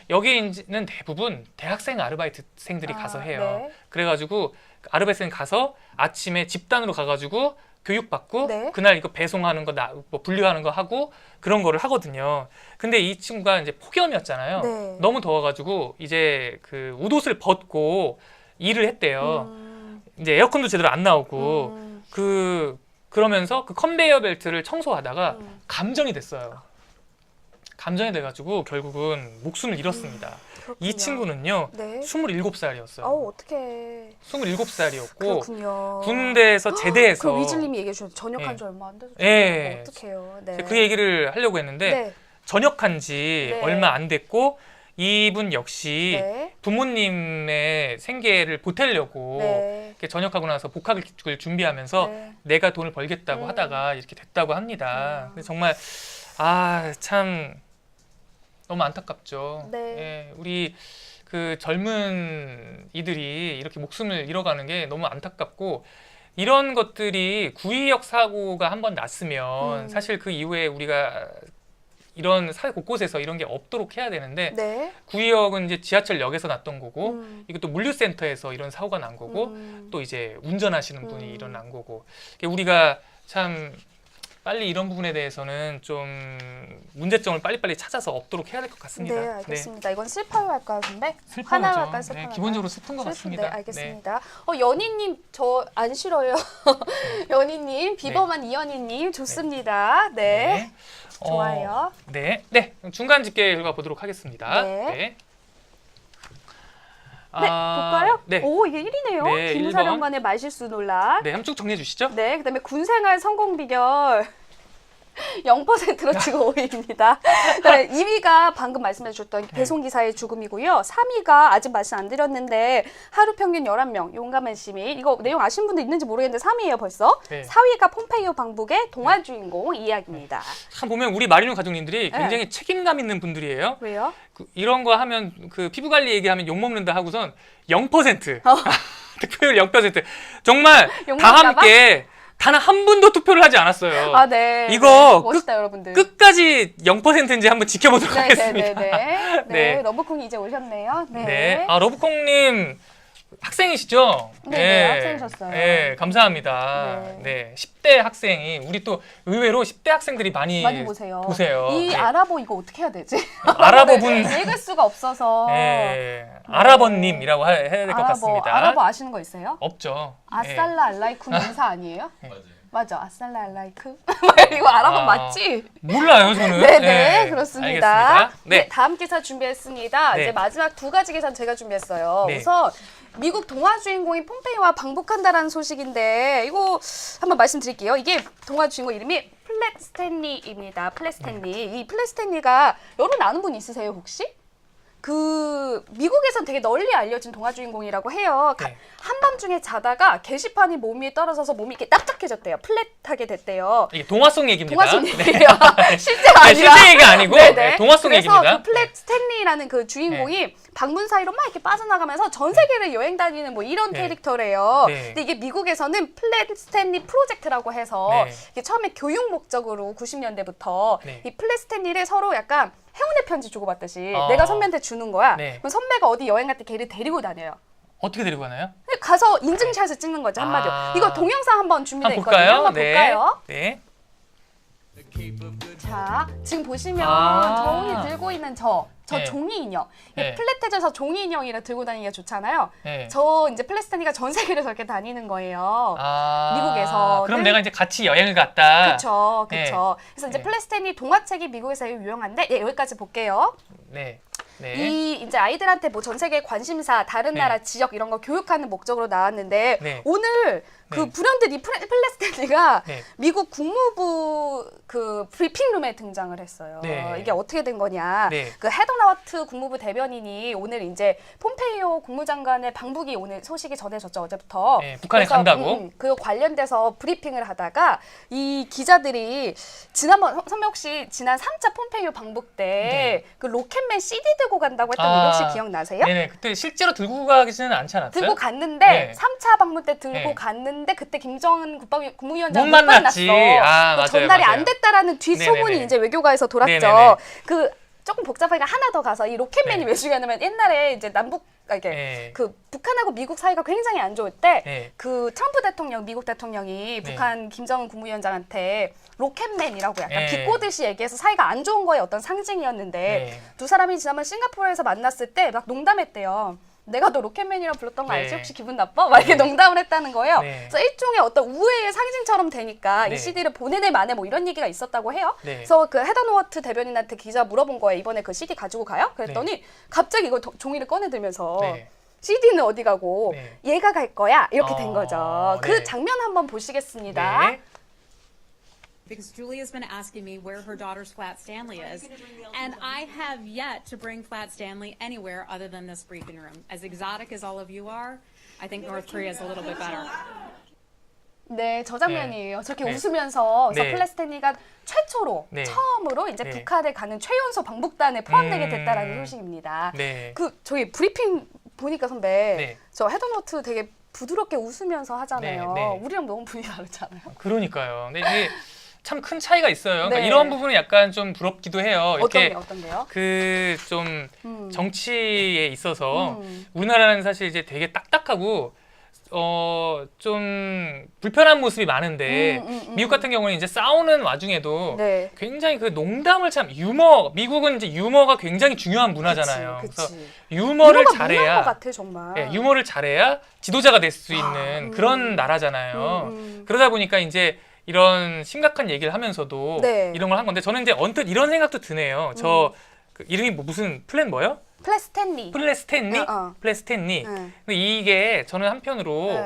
여기는 대부분 대학생 아르바이트생들이 가서 해요. 네. 그래가지고 아르바이트생 가서 아침에 집단으로 가가지고 교육받고 네. 그날 이거 배송하는 거 뭐 분류하는 거 하고 그런 거를 하거든요. 근데 이 친구가 이제 폭염이었잖아요. 네. 너무 더워가지고 이제 그 옷을 벗고 일을 했대요. 이제 에어컨도 제대로 안 나오고 그러면서 그 컨베이어 벨트를 청소하다가 감전이 됐어요. 감전이 돼가지고 결국은 목숨을 잃었습니다. 이 친구는요, 네. 27살이었어요. 어떡해. 27살이었고 그렇군요. 군대에서 제대해서 그 위즐님이 얘기해 주셨죠. 전역한 네. 지 얼마 안 돼서. 예. 어떡해요. 네. 그 얘기를 하려고 했는데 네. 전역한 지 네. 얼마 안 됐고 이분 역시 네. 부모님의 생계를 보태려고 네. 이렇게 전역하고 나서 복학을 준비하면서 네. 내가 돈을 벌겠다고 하다가 이렇게 됐다고 합니다. 그래서 정말 참 너무 안타깝죠. 네. 예, 우리 그 젊은 이들이 이렇게 목숨을 잃어가는 게 너무 안타깝고 이런 것들이 구의역 사고가 한번 났으면 사실 그 이후에 우리가 이런 사회 곳곳에서 이런 게 없도록 해야 되는데 네. 구의역은 이제 지하철역에서 났던 거고 이것도 물류센터에서 이런 사고가 난 거고 또 이제 운전하시는 분이 일어난 거고 우리가 참 빨리 이런 부분에 대해서는 좀 문제점을 빨리빨리 찾아서 없도록 해야 될 것 같습니다. 네, 알겠습니다. 이건 슬퍼요 할까요, 근데? 슬픈 화나요 거죠. 할까요, 슬퍼요? 네, 기본적으로 슬픈 것 같습니다. 네, 알겠습니다. 연희님 저 안 싫어요. 연희님, 비버만 이연희님 좋습니다. 네, 좋아요. 네, 중간 집계 결과 보도록 하겠습니다. 네. 볼까요? 네. 오, 이게 1위네요. 네, 기무사령관의 말실수 논란. 네, 한번 쭉 정리해 주시죠. 네, 그다음에 군생활 성공 비결 0%로 치고 5위입니다. 그다음에 2위가 방금 말씀해 주셨던 배송기사의 죽음이고요. 3위가 아직 말씀 안 드렸는데 하루 평균 11명 용감한 시민. 이거 내용 아시는 분도 있는지 모르겠는데 3위예요 벌써. 네. 4위가 폼페이오 방북의 동화 주인공 이야기입니다. 참 보면 우리 마리노 가족님들이 굉장히 책임감 있는 분들이에요. 왜요? 이런 거 하면 그 피부 관리 얘기하면 욕 먹는다 하고선 0%. 득표율 0%. 정말 욕 다 먹을까 함께 단 한 분도 투표를 하지 않았어요. 아, 네. 이거 네. 멋있다, 여러분들. 끝까지 0%인지 한번 지켜보도록 하겠습니다. 네. 네. 러브콩이 이제 오셨네요. 네. 네. 러브콩님 학생이시죠? 네, 학생이셨어요. 네, 감사합니다. 네. 10대 학생이 우리 또 의외로 10대 학생들이 많이 보세요. 이 네. 아랍어 이거 어떻게 해야 되지? 아랍어분 읽을 수가 없어서. 네. 아랍어님이라고 해야 될 것 같습니다. 아랍어 아시는 거 있어요? 없죠. 아살라 알라이쿰 인사 아니에요? 맞아요. 맞아, 아살라 알라이쿰. 이거 아랍어 맞지? 몰라요, 저는. 네네, 그렇습니다. 알겠습니다. 네. 다음 기사 준비했습니다. 네. 이제 마지막 두 가지 기사는 제가 준비했어요. 네. 우선 미국 동화 주인공인 폼페이오와 방북한다라는 소식인데 이거 한번 말씀드릴게요. 이게 동화 주인공 이름이 플랫 스탠리입니다. 플랫 스탠리. 이 플랫 스탠리가 여러분 아는 분 있으세요 혹시? 그 미국에선 되게 널리 알려진 동화 주인공이라고 해요. 네. 한밤중에 자다가 게시판이 몸 위에 떨어져서 몸이 이렇게 납작해졌대요. 플랫하게 됐대요. 이게 동화송 얘기입니다. 동화송 네. 얘기예요. 실제가 네, 아니라. 실제 얘기 아니고 네네. 네, 동화송 얘기입니다. 그래서 그 플랫 스탠리라는 그 주인공이 방문 사이로 막 이렇게 빠져나가면서 전 세계를 여행 다니는 뭐 이런 네. 캐릭터래요. 네. 근데 이게 미국에서는 플랫 스탠리 프로젝트라고 해서 네. 이게 처음에 교육 목적으로 90년대부터 네. 이 플랫 스탠리를 서로 약간 행운의 편지 주고받듯이 아. 내가 선배한테 주는 거야. 네. 그럼 선배가 어디 여행 갈 때 걔를 데리고 다녀요. 어떻게 데리고 가나요? 가서 인증샷을 찍는 거죠 한마디로. 아. 이거 동영상 한번 준비돼 한번 있거든요. 볼까요? 한번 볼까요? 네. 자, 지금 보시면 아. 종이 들고 있는 저 네. 종이 인형. 네. 플랫해져서 종이 인형이라 들고 다니기가 좋잖아요. 네. 저 이제 플랫스탠리가 전 세계를 저렇게 다니는 거예요. 미국에서는- 그럼 내가 이제 같이 여행을 갔다. 그렇죠, 네. 그렇죠. 그래서 이제 네. 플랫스탠리 동화책이 미국에서 유명한데 여기까지 볼게요. 네. 네. 이 이제 아이들한테 뭐 전 세계 관심사, 다른 네. 나라 지역 이런 거 교육하는 목적으로 나왔는데 네. 오늘 그 네. 불현듯 이 플랫스탠리가 네. 미국 국무부 그 브리핑룸에 등장을 했어요. 네. 이게 어떻게 된 거냐? 네. 그 헤더 나와트 국무부 대변인이 오늘 이제 폼페이오 국무장관의 방북이 오늘 소식이 전해졌죠 어제부터. 네, 북한에 그래서, 간다고? 그 관련돼서 브리핑을 하다가 이 기자들이 지난번 선배 혹시 지난 3차 폼페이오 방북 때 그 로켓맨 CD 들고 간다고 했던 거 혹시 기억나세요? 네네. 그때 실제로 들고 가지는 않지 않았어요? 들고 갔는데 네. 3차 방문 때 들고 네. 갔는데 그때 김정은 국무위원장 못 못 만났지. 만났어. 아, 그 맞아요, 전달이 맞아요. 안 됐다라는 뒷소문이 네네네. 이제 외교가에서 돌았죠. 네네네. 그 조금 복잡하니까 하나 더 가서 이 로켓맨이 네. 왜 중요하냐면 옛날에 이제 이게 네. 그 북한하고 미국 사이가 굉장히 안 좋을 때 네. 그 트럼프 대통령, 미국 대통령이 네. 북한 김정은 국무위원장한테 로켓맨이라고 약간 네. 비꼬듯이 얘기해서 사이가 안 좋은 거의 어떤 상징이었는데 네. 두 사람이 지난번 싱가포르에서 만났을 때 막 농담했대요. 내가 너 로켓맨이라고 불렀던 거 알지? 네. 혹시 기분 나빠? 막 이렇게 농담을 했다는 거예요. 네. 그래서 일종의 어떤 우애의 상징처럼 되니까 네. 이 CD를 보내내 마내 뭐 이런 얘기가 있었다고 해요. 네. 그래서 그 헤더 노어트 대변인한테 기자 물어본 거예요. 이번에 그 CD 가지고 가요? 그랬더니 갑자기 이거 종이를 꺼내들면서 네. CD는 어디 가고 네. 얘가 갈 거야 이렇게 된 거죠. 그 네. 장면 한번 보시겠습니다. 네. because Julie has been asking me where her daughter's Flat Stanley is, and I have yet to bring Flat Stanley anywhere other than this briefing room. As exotic as all of you are, I think North Korea is a little bit better. 네, 저 장면이에요. 저렇게 웃으면서 그래서 플랫스탠리가 최초로 처음으로 이제 북한에 가는 최연소 방북단에 포함되게 됐다라는 소식입니다. 저희 브리핑 보니까 선배 저 헤드노트 되게 부드럽게 웃으면서 하잖아요. 우리랑 너무 분위기 다르잖아요. 그러니까요. 근데 이게 참 큰 차이가 있어요. 그러니까 이런 부분은 약간 좀 부럽기도 해요. 이렇게 어떤데요? 그 좀 정치에 있어서 우리나라는 사실 이제 되게 딱딱하고 좀 불편한 모습이 많은데 미국 같은 경우는 이제 싸우는 와중에도 굉장히 그 농담을 참 미국은 이제 유머가 굉장히 중요한 문화잖아요. 그래서 유머를 잘해야 것 같아, 정말. 유머를 잘해야 지도자가 될 수 있는 그런 나라잖아요. 그러다 보니까 이제 이런 심각한 얘기를 하면서도 이런 걸 한 건데 저는 이제 언뜻 이런 생각도 드네요. 그 이름이 무슨 뭐요? 플랫스탠리. 플랫스탠리. 근데 이게 저는 한편으로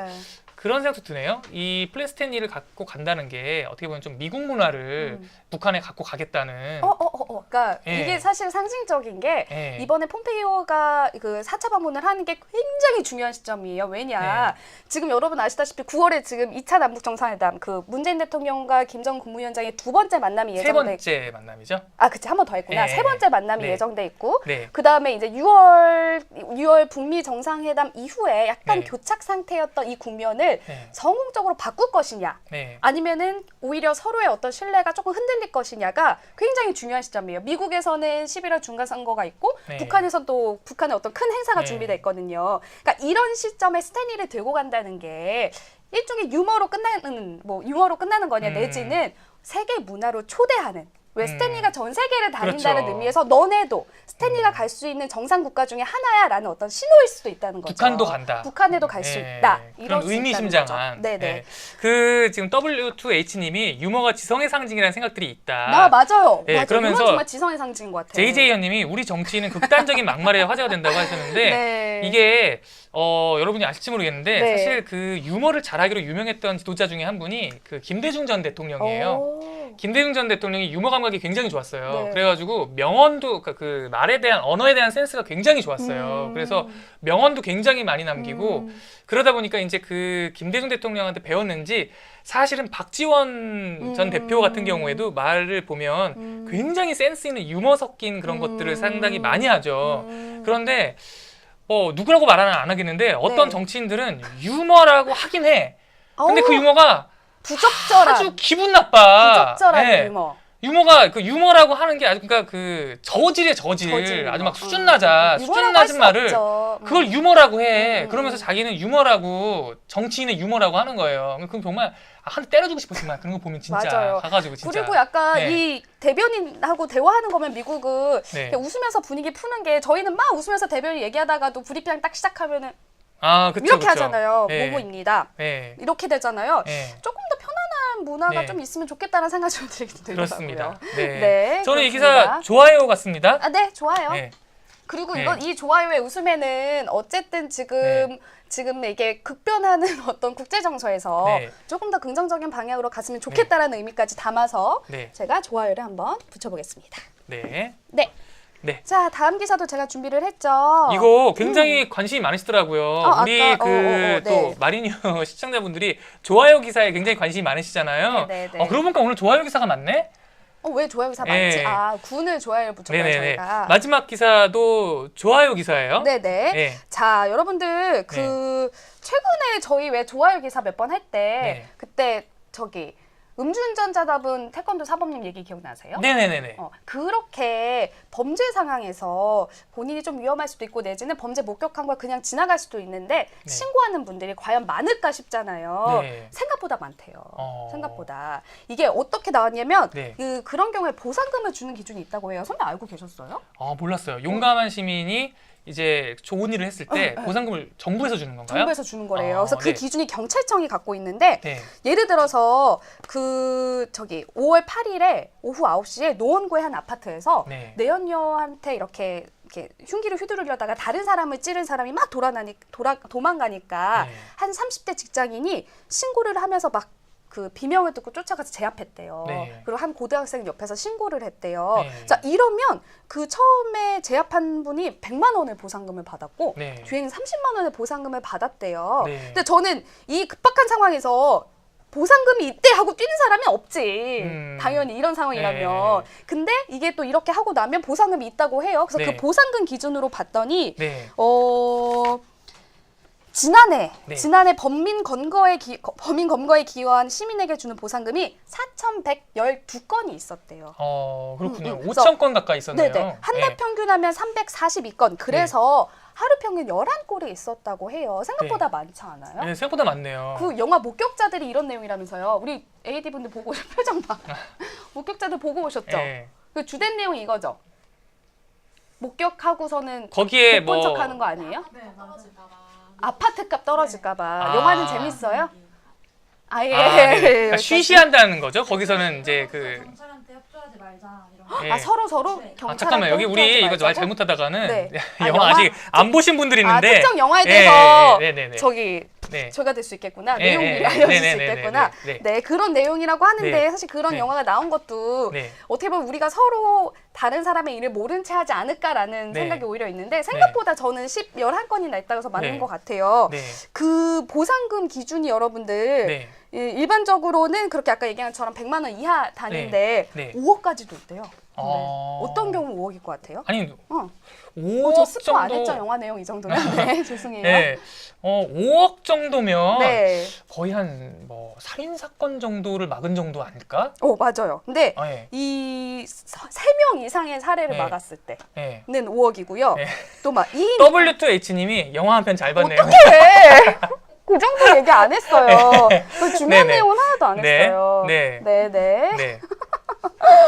그런 생각도 드네요. 이 플랫스탠리를 갖고 간다는 게 어떻게 보면 좀 미국 문화를 북한에 갖고 가겠다는. 그러니까 이게 사실 상징적인 게 이번에 폼페이오가 그 4차 방문을 하는 게 굉장히 중요한 시점이에요. 왜냐? 지금 여러분 아시다시피 9월에 지금 2차 남북 정상회담 그 문재인 대통령과 김정은 국무위원장의 두 번째 만남이 예정돼. 세 번째 만남이죠? 아, 그치. 한 번 더 했구나. 세 번째 만남이 예정돼 있고 그다음에 이제 6월 북미 정상회담 이후에 약간 교착 상태였던 이 국면을 성공적으로 바꿀 것이냐 아니면은 오히려 서로의 어떤 신뢰가 조금 흔들릴 것이냐가 굉장히 중요한 시점이에요. 미국에서는 11월 중간선거가 있고 북한에서는 또 북한의 어떤 큰 행사가 준비돼 있거든요. 그러니까 이런 시점에 스탠리를 들고 간다는 게 일종의 유머로 끝나는 거냐 내지는 세계 문화로 초대하는 왜 스탠리가 전 세계를 다닌다는 의미에서 너네도 스탠리가 갈 수 있는 정상 국가 중에 하나야라는 어떤 신호일 수도 있다는 거죠. 북한도 간다. 북한에도 갈 수 있다. 그런 의미심장한. 그 지금 W2H님이 유머가 지성의 상징이라는 생각들이 있다. 맞아요. 그러면서 유머 정말 지성의 상징인 것 같아요. JJ현님이 우리 정치인은 극단적인 막말에 화제가 된다고 하셨는데 이게 여러분이 아실지 모르겠는데 사실 그 유머를 잘하기로 유명했던 지도자 중에 한 분이 그 김대중 전 대통령이에요. 김대중 전 대통령이 유머 감각이 굉장히 좋았어요. 그래가지고 명언도 그 말에 대한 언어에 대한 센스가 굉장히 좋았어요. 그래서 명언도 굉장히 많이 남기고 그러다 보니까 이제 그 김대중 대통령한테 배웠는지 사실은 박지원 전 대표 같은 경우에도 말을 보면 굉장히 센스 있는 유머 섞인 그런 것들을 상당히 많이 하죠. 그런데 누구라고 말은 안 하겠는데 어떤 정치인들은 유머라고 하긴 해. 근데 그 유머가 부적절한 아주 기분 나빠. 부적절한 유머. 유머가 그 유머라고 하는 게 아주 그러니까 그 저질이에요, 저질. 아주 막 수준 낮은 말을 그걸 유머라고 해. 그러면서 자기는 유머라고 정치인의 유머라고 하는 거예요. 그럼 정말 한 대 때려주고 싶어 정말 그런 거 보면 진짜 가가지고 진짜. 그리고 약간 이 대변인하고 대화하는 거면 미국은 웃으면서 분위기 푸는 게 저희는 막 웃으면서 대변인 얘기하다가도 브리핑 딱 시작하면은 이렇게 하잖아요. 뭐뭐입니다. 이렇게 되잖아요. 조금 더 편안한 문화가 좀 있으면 좋겠다는 생각이 좀 들더라고요. 그렇습니다. 네, 저는 이 기사 좋아요 같습니다. 네, 좋아요. 그리고 이 좋아요의 웃음에는 어쨌든 지금 이게 급변하는 어떤 국제 정서에서 조금 더 긍정적인 방향으로 갔으면 좋겠다라는 의미까지 담아서 제가 좋아요를 한번 붙여보겠습니다. 자, 다음 기사도 제가 준비를 했죠. 이거 굉장히 관심이 많으시더라고요. 우리 또 마리뉴 시청자분들이 좋아요 기사에 굉장히 관심이 많으시잖아요. 그러고 보니까 오늘 좋아요 기사가 많네? 왜 좋아요 기사 많지? 군을 좋아요를 붙였어요, 저희가. 마지막 기사도 좋아요 기사예요. 자, 여러분들 최근에 저희 왜 좋아요 기사 몇 번 할 때 그때 음주운전 자답은 태권도 사범님 얘기 기억나세요? 네네네네. 그렇게 범죄 상황에서 본인이 좀 위험할 수도 있고 내지는 범죄 목격한 걸 그냥 지나갈 수도 있는데 신고하는 분들이 과연 많을까 싶잖아요. 생각보다 많대요. 생각보다. 이게 어떻게 나왔냐면 그런 경우에 보상금을 주는 기준이 있다고 해요. 선배 알고 계셨어요? 몰랐어요. 용감한 시민이 이제 좋은 일을 했을 때 보상금을 정부에서 주는 건가요? 정부에서 주는 거래요. 그래서 그 기준이 경찰청이 갖고 있는데 예를 들어서 5월 8일에 오후 9시에 노원구의 한 아파트에서 내연녀한테 이렇게 흉기를 휘두르려다가 다른 사람을 찌른 사람이 막 도망가니까 한 30대 직장인이 신고를 하면서 막 그 비명을 듣고 쫓아가서 제압했대요. 네. 그리고 한 고등학생 옆에서 신고를 했대요. 네. 자, 이러면 그 처음에 제압한 분이 100만 원의 보상금을 받았고 네. 뒤에는 30만 원의 보상금을 받았대요. 네. 근데 저는 이 급박한 상황에서 보상금이 있대 하고 뛰는 사람이 없지. 당연히 이런 상황이라면. 네. 근데 이게 또 이렇게 하고 나면 보상금이 있다고 해요. 그래서 네. 그 보상금 기준으로 봤더니 네. 지난해 범민 검거에 기여한 시민에게 주는 보상금이 4,112건이 있었대요. 그렇군요. 그래서 5,000건 가까이 있었네요. 네네. 한 달 네. 평균하면 342건. 그래서 하루 평균 11건이 있었다고 해요. 생각보다 많지 않아요? 네, 생각보다 많네요. 그 영화 목격자들이 이런 내용이라면서요. 우리 AD 분들 보고 오셨 표정 봐. 목격자들 보고 오셨죠? 네. 그 주된 내용이 이거죠. 목격하고서는 거기에 못 본 뭐 척하는 거 아니에요? 네, 떨어질까봐. 아파트값 떨어질까봐. 아. 영화는 재밌어요? 아예. 네. 그러니까 쉬쉬한다는 거죠. 거기서는 이제 그 경찰한테 협조하지 말자 이런 거. 예. 서로 네. 경찰한테 잠깐만 여기 우리 협조하지 이거 말 말자고? 잘못하다가는 네. 영화 아직 안 보신 분들이 있는데 특정 영화에 대해서 네네네. 저기 네. 저가 될 수 있겠구나. 네, 내용이 네, 알려질 네, 수 네, 네, 있겠구나. 네, 네. 네, 그런 내용이라고 하는데 네. 사실 그런 네. 영화가 나온 것도 네. 어떻게 보면 우리가 서로 다른 사람의 일을 모른 채 하지 않을까라는 네. 생각이 오히려 있는데 생각보다 저는 11건이나 있다고 해서 맞는 네. 것 같아요. 네. 그 보상금 기준이 여러분들 네. 일반적으로는 그렇게 아까 얘기한 것처럼 100만 원 이하 단위인데 네. 5억까지도 있대요. 네. 어. 어떤 경우 5억일 것 같아요? 아니 5저 5억 스포 안 했죠 정도 영화 내용 이 정도면. 네, 죄송해요. 네. 5억 정도면 네. 거의 한 뭐 살인 사건 정도를 막은 정도 아닐까? 맞아요. 근데 네. 이 3명 이상의 사례를 네. 막았을 네. 때는 5억이고요. 네. 또 막 2인 W2H님이 영화 한 편 잘 봤네요. 어떡해! 그 정도 얘기 안 했어요. 그 중요한 네네. 내용은 하나도 안 네. 했어요. 네. 네, 네. 네.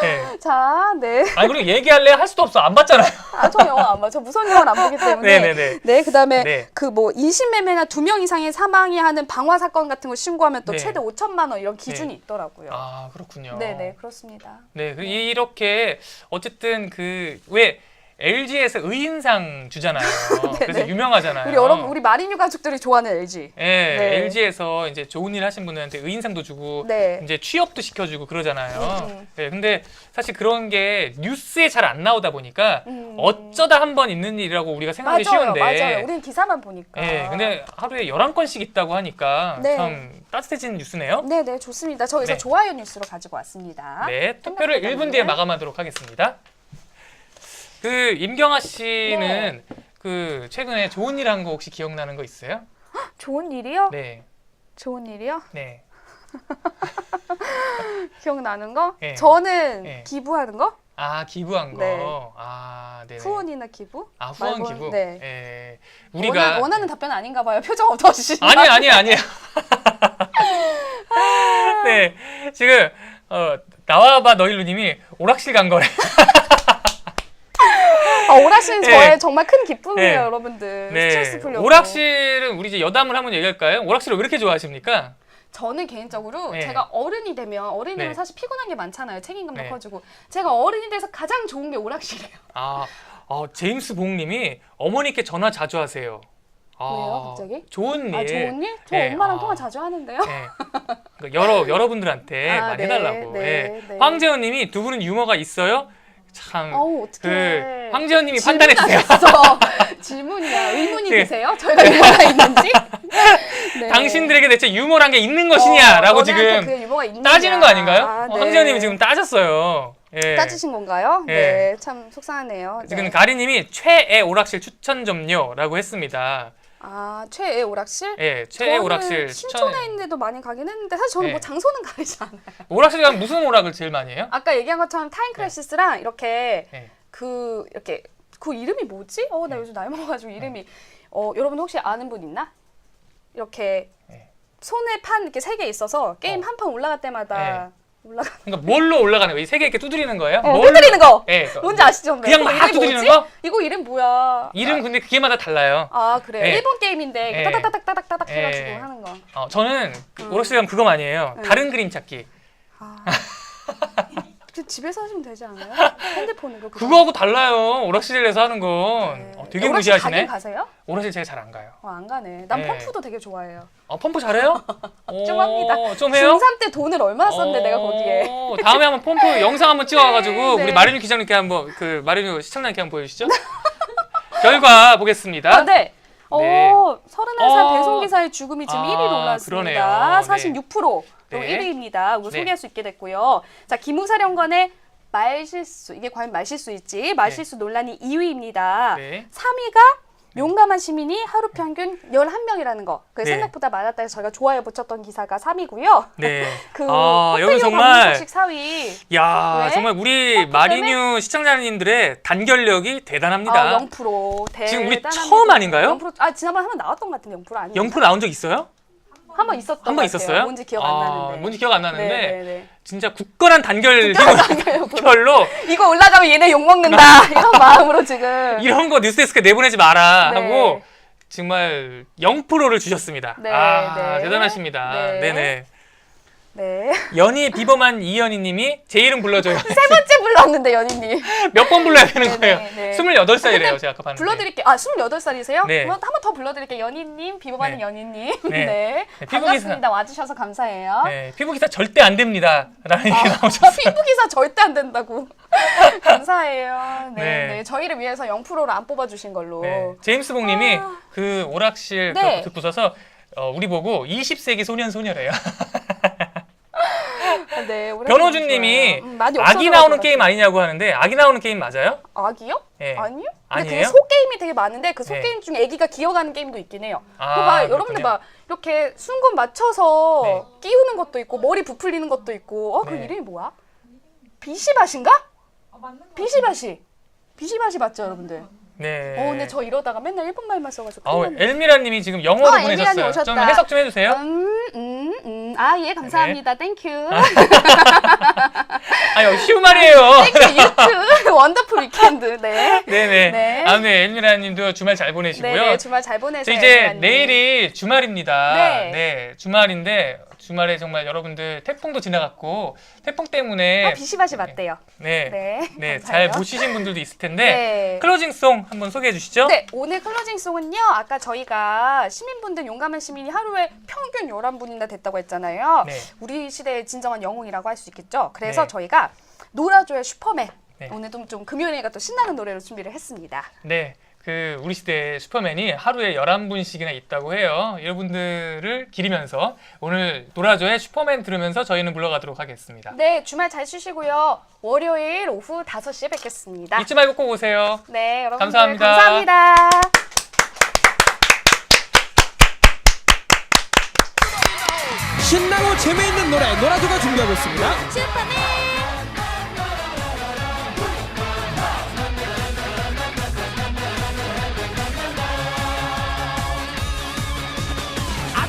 네. 자, 네. 아니 그리고 얘기할래 할 수도 없어. 안 봤잖아요. 저 영화 안 봐. 저 무서운 영화를 안 보기 때문에. 네네네. 네, 그다음에 네. 그 뭐 인신매매나 2명 이상의 사망이 하는 방화 사건 같은 거 신고하면 또 네. 최대 5천만 원 이런 기준이 있더라고요. 아 그렇군요. 네, 네, 그렇습니다. 네, 이렇게 어쨌든 그 왜 LG에서 의인상 주잖아요. 그래서 네. 유명하잖아요. 우리 여러분, 우리 마리뉴 가족들이 좋아하는 LG. 예, 네. LG에서 이제 좋은 일 하신 분들한테 의인상도 주고 네. 이제 취업도 시켜주고 그러잖아요. 네, 근데 사실 그런 게 뉴스에 잘 안 나오다 보니까 어쩌다 한 번 있는 일이라고 우리가 생각하기 쉬운데. 맞아요. 우리는 기사만 보니까. 예, 근데 하루에 11건씩 있다고 하니까 네. 참 따뜻해지는 뉴스네요. 네, 네, 좋습니다. 저기서 네. 좋아요 뉴스로 가지고 왔습니다. 네, 투표를 1분 뒤에 마감하도록 하겠습니다. 그 임경아 씨는 그 최근에 좋은 일 한 거 혹시 기억나는 거 있어요? 좋은 일이요? 네, 좋은 일이요? 네. 기억나는 거? 네. 저는 네. 기부하는 거? 아 기부한 거. 네. 아, 네. 후원이나 기부? 아 후원 말고, 기부. 네. 예. 우리가 원하는 답변 아닌가 봐요. 표정 어떠시죠? 아니에요. 네, 지금 나와봐 너일루님이 오락실 간 거래. 오락실은 네. 저의 정말 큰 기쁨이에요, 네. 여러분들. 네, 스트레스 풀려고. 오락실은 우리 이제 여담을 한번 얘기할까요? 오락실을 왜 이렇게 좋아하십니까? 저는 개인적으로 네. 제가 어른이 되면 어른이면 네. 사실 피곤한 게 많잖아요. 책임감도 네. 커지고. 제가 어른이 돼서 가장 좋은 게 오락실이에요. 제임스 봉님이 어머니께 전화 자주 하세요. 왜요, 갑자기? 좋은 일. 좋은 일? 저 네, 엄마랑 통화 자주 하는데요. 네. 그러니까 여러분들한테 많이 네, 해달라고. 네, 네. 네. 황재현님이 두 분은 유머가 있어요? 참. 어떡해. 황재현님이 판단해 주세요. 질문이야. 의문이 네. 드세요? 저희가 유머가 있는지? 네. 당신들에게 대체 유머란 게 있는 것이냐라고 너네한테 지금 그 유머가 있느냐. 따지는 거 아닌가요? 네. 황재현님이 지금 따졌어요. 예. 따지신 건가요? 예. 네, 참 속상하네요. 지금 네. 가리님이 최애 오락실 추천 좀요라고 했습니다. 최애 오락실? 예, 최애 오락실 신촌에 추천. 있는데도 많이 가긴 했는데 사실 저는 네. 뭐 장소는 가리지 않아요. 오락실 가면 무슨 오락을 제일 많이 해요? 아까 얘기한 것처럼 타임 크라이시스랑 이렇게 네. 이렇게 그 이름이 뭐지? 나 요즘 나이 먹어가지고 이름이 여러분 혹시 아는 분 있나? 이렇게 네. 손에 판 이렇게 3개 있어서 게임 한 판 올라갈 때마다 올라가. 그러니까 뭘로 올라가는 거예요? 이 세 개 이렇게 두드리는 거예요? 두드리는 거. 예. 뭔지 아시죠? 그냥 그거 막 이름이 두드리는 뭐지? 거? 이거 이름 뭐야? 이름 근데 그게마다 달라요. 그래요. 예. 일본 게임인데 예. 따닥따닥따닥따닥 예. 해가지고 하는 거. 저는 오락실 가면 그거 많이 해요. 다른 그림 찾기. 집에서 하시면 되지 않아요? 핸드폰으로. 그거하고 달라요. 오락실에서 하는 건. 네. 되게 오락실 무시하시네. 가긴 가세요? 오락실 제가 잘 안 가요. 안 가네. 난 네. 펌프도 되게 좋아해요. 펌프 잘해요? 좀 합니다. 좀 해요? 중3 때 돈을 얼마나 썼는데 내가 거기에. 다음에 한번 펌프 영상 한번 찍어가지고 네. 우리 마리뉴 기자님께 한번 마리뉴 시청자님께 한번 보여주시죠. 결과 보겠습니다. 네. 네. 31살 배송기사의 죽음이 지금 1위로 올랐습니다. 그러네요. 46%로 네. 1위입니다. 우리 네. 소개할 수 있게 됐고요. 자, 기무사령관의 말실수, 이게 과연 말실수일지, 말실수 논란이 2위입니다. 네. 3위가 용감한 시민이 하루 평균 11명이라는 거. 그 네. 생각보다 많았다 해서 저희가 좋아요 붙였던 기사가 3위고요. 네. 여기 정말 4위. 야, 왜? 정말 우리 마리뉴 시청자님들의 단결력이 대단합니다. 0% 대단합니다. 지금 우리 처음 아닌가요? 0%, 지난번에 한번 나왔던 것 같은데 0% 아니에요? 0% 나온 적 있어요? 한 번 있었던 한 번 것 같아요. 있었어요? 뭔지 기억 안 나는데. 뭔지 기억 안 나는데 네. 진짜 굳건한 단결로 이거 올라가면 얘네 욕 먹는다 이런 마음으로 지금 이런 거 뉴스데스크에 내보내지 마라 네. 하고 정말 0%를 주셨습니다. 네, 네. 대단하십니다. 네. 네네. 네. 연희 비범한 이연희님이 제 이름 불러줘요. 세 번째 불렀는데 연희님 몇 번 불러야 되는 네, 거예요? 네, 네. 28살이래요. 제가 아까 봤는데. 불러드릴게요. 28살이세요? 네. 한번 더 불러드릴게요. 연희님, 비범하는 네. 연희님. 네. 네. 네, 반갑습니다. 와주셔서 감사해요. 네, 피부기사 절대 안 됩니다. 라는 얘기 저 나오셨어요. 피부기사 절대 안 된다고. 감사해요. 네, 네. 네. 저희를 위해서 0%를 안 뽑아주신 걸로. 네. 제임스 봉님이 그 오락실 네. 듣고서서 우리 보고 20세기 소년소녀래요. 네, 변호준님이 많이 아기 나오는 게임 아니냐고 하는데 아기 나오는 게임 맞아요? 아기요? 네. 아니요? 근데 아니에요? 되게 소게임이 되게 많은데 그 네. 소게임 중에 아기가 기어가는 게임도 있긴 해요. 그렇군요. 여러분들 막 이렇게 순금 맞춰서 네. 끼우는 것도 있고 머리 부풀리는 것도 있고 그 네. 이름이 뭐야? 비시바시인가? 비시바시. 비시바시 맞죠 여러분들? 네. 근데 저 이러다가 맨날 일본 말만 써가지고 큰일 났네. 엘미라님이 지금 영어로 엘미라님 보내셨어요. 오셨다. 좀 해석 좀 해주세요. 예, 감사합니다. 땡큐. 쉬운 말이에요. 땡큐, 유튜. 원더풀 위켄드. 네. 네네. 네. 네, 엘미라님도 주말 잘 보내시고요. 네, 주말 잘 저 보내세요. 이제 엘미라님. 내일이 주말입니다. 네. 네, 주말인데 주말에 정말 여러분들 태풍도 지나갔고 태풍 때문에 비시바시 맞대요. 네, 네. 잘 감사해요. 못 쉬신 분들도 있을 텐데 네. 클로징송 한번 소개해 주시죠. 네, 오늘 클로징송은요. 아까 저희가 시민분들 용감한 시민이 하루에 평균 11분이나 됐다고 했잖아요. 네. 우리 시대의 진정한 영웅이라고 할 수 있겠죠. 그래서 네. 저희가 놀아줘의 슈퍼맨. 네. 오늘도 좀 금요일이니까 또 신나는 노래로 준비를 했습니다. 네. 그 우리 시대의 슈퍼맨이 하루에 11분씩이나 있다고 해요. 여러분들을 기리면서 오늘 놀아줘의 슈퍼맨 들으면서 저희는 물러가도록 하겠습니다. 네, 주말 잘 쉬시고요. 월요일 오후 5시에 뵙겠습니다. 잊지 말고 꼭 오세요. 네, 여러분들 감사합니다. 감사합니다. 신나고 재미있는 노래 놀아줘가 준비하고 있습니다.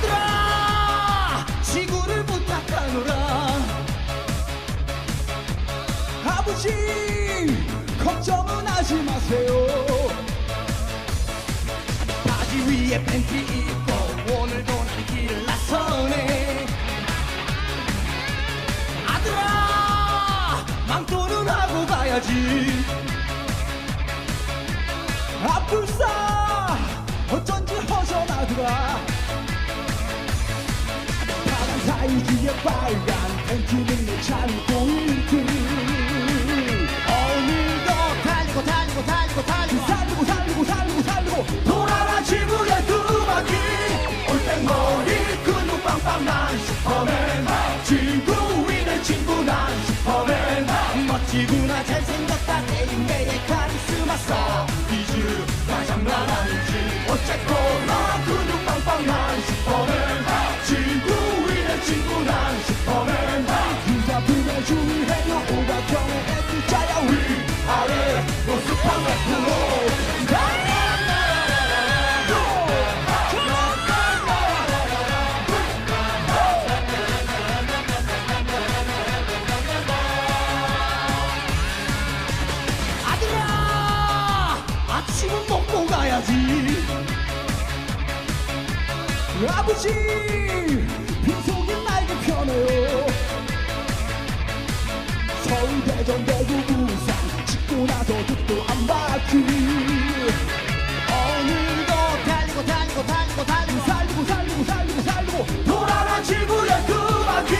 아들아 지구를 부탁하노라 아버지 걱정은 하지 마세요 바지 위에 팬티 입고 오늘도 난 길을 나서네 아들아 망토는 하고 가야지 아플싸 어쩐지 허전하더라 파란 사이즈에 빨간 팬티는 내 찬 포인트 오늘도 달리고 달리고 달리고 달리고 살리고 살리고 살리고 살리고 돌아라 지구의 뚜벅이 올백머리 근육 빵빵 난 슈퍼맨 지구 위의 친구 난 슈퍼맨 멋지구나 잘생겼다 매일매일 카리스마 서비즈 나 장난 아니지 어쨌거나 근육 빵빵 난 슈퍼맨 지구 위의 친구 난 슈퍼맨 눈사품에 주의해요 오각형의 X자야 위아래 노스팡 F로 아들아 아침은 먹고 가야지 아버지 빈속이 날개 펴네요 서울대 회전되고 우상 찍고 나서 득도 한 바퀴 오늘도 달리고 달리고 달리고 달리고 살리고 살리고 살리고 살리고 돌아라 지구의 두 바퀴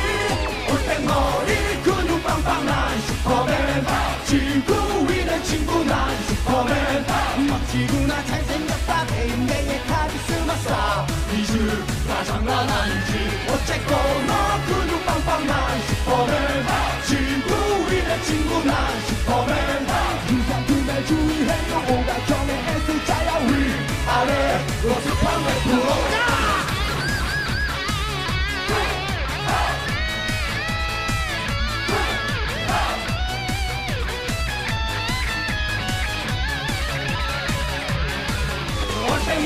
올백머리 근육 빵빵한 슈퍼맨 지구 위의 친구 난 슈퍼맨 멋지구나 잘생겼다 매일매일 카리스마 스타 이즈가 장난 아니지 어쨌거나 근육 빵빵한 슈퍼맨 지구 위의 친구 난 슈퍼맨 유산균을 주의해요 오각형의 S자야 위아래 로스팡을 불어오자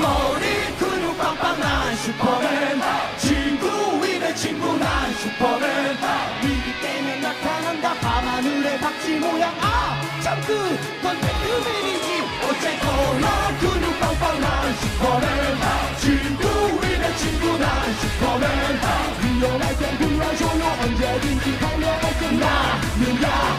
머리 근육 빵빵한 슈퍼맨 친구 위의 친구 난 슈퍼맨 위기 때문에 나타난다 밤하늘의 박쥐 모양 참 그건 배트맨이지 어쨌거나 근육 빵빵한 슈퍼맨 친구 위의 친구 난 슈퍼맨 위험할 땐 불러줘요 언제든지 달려갈 땐 나는 야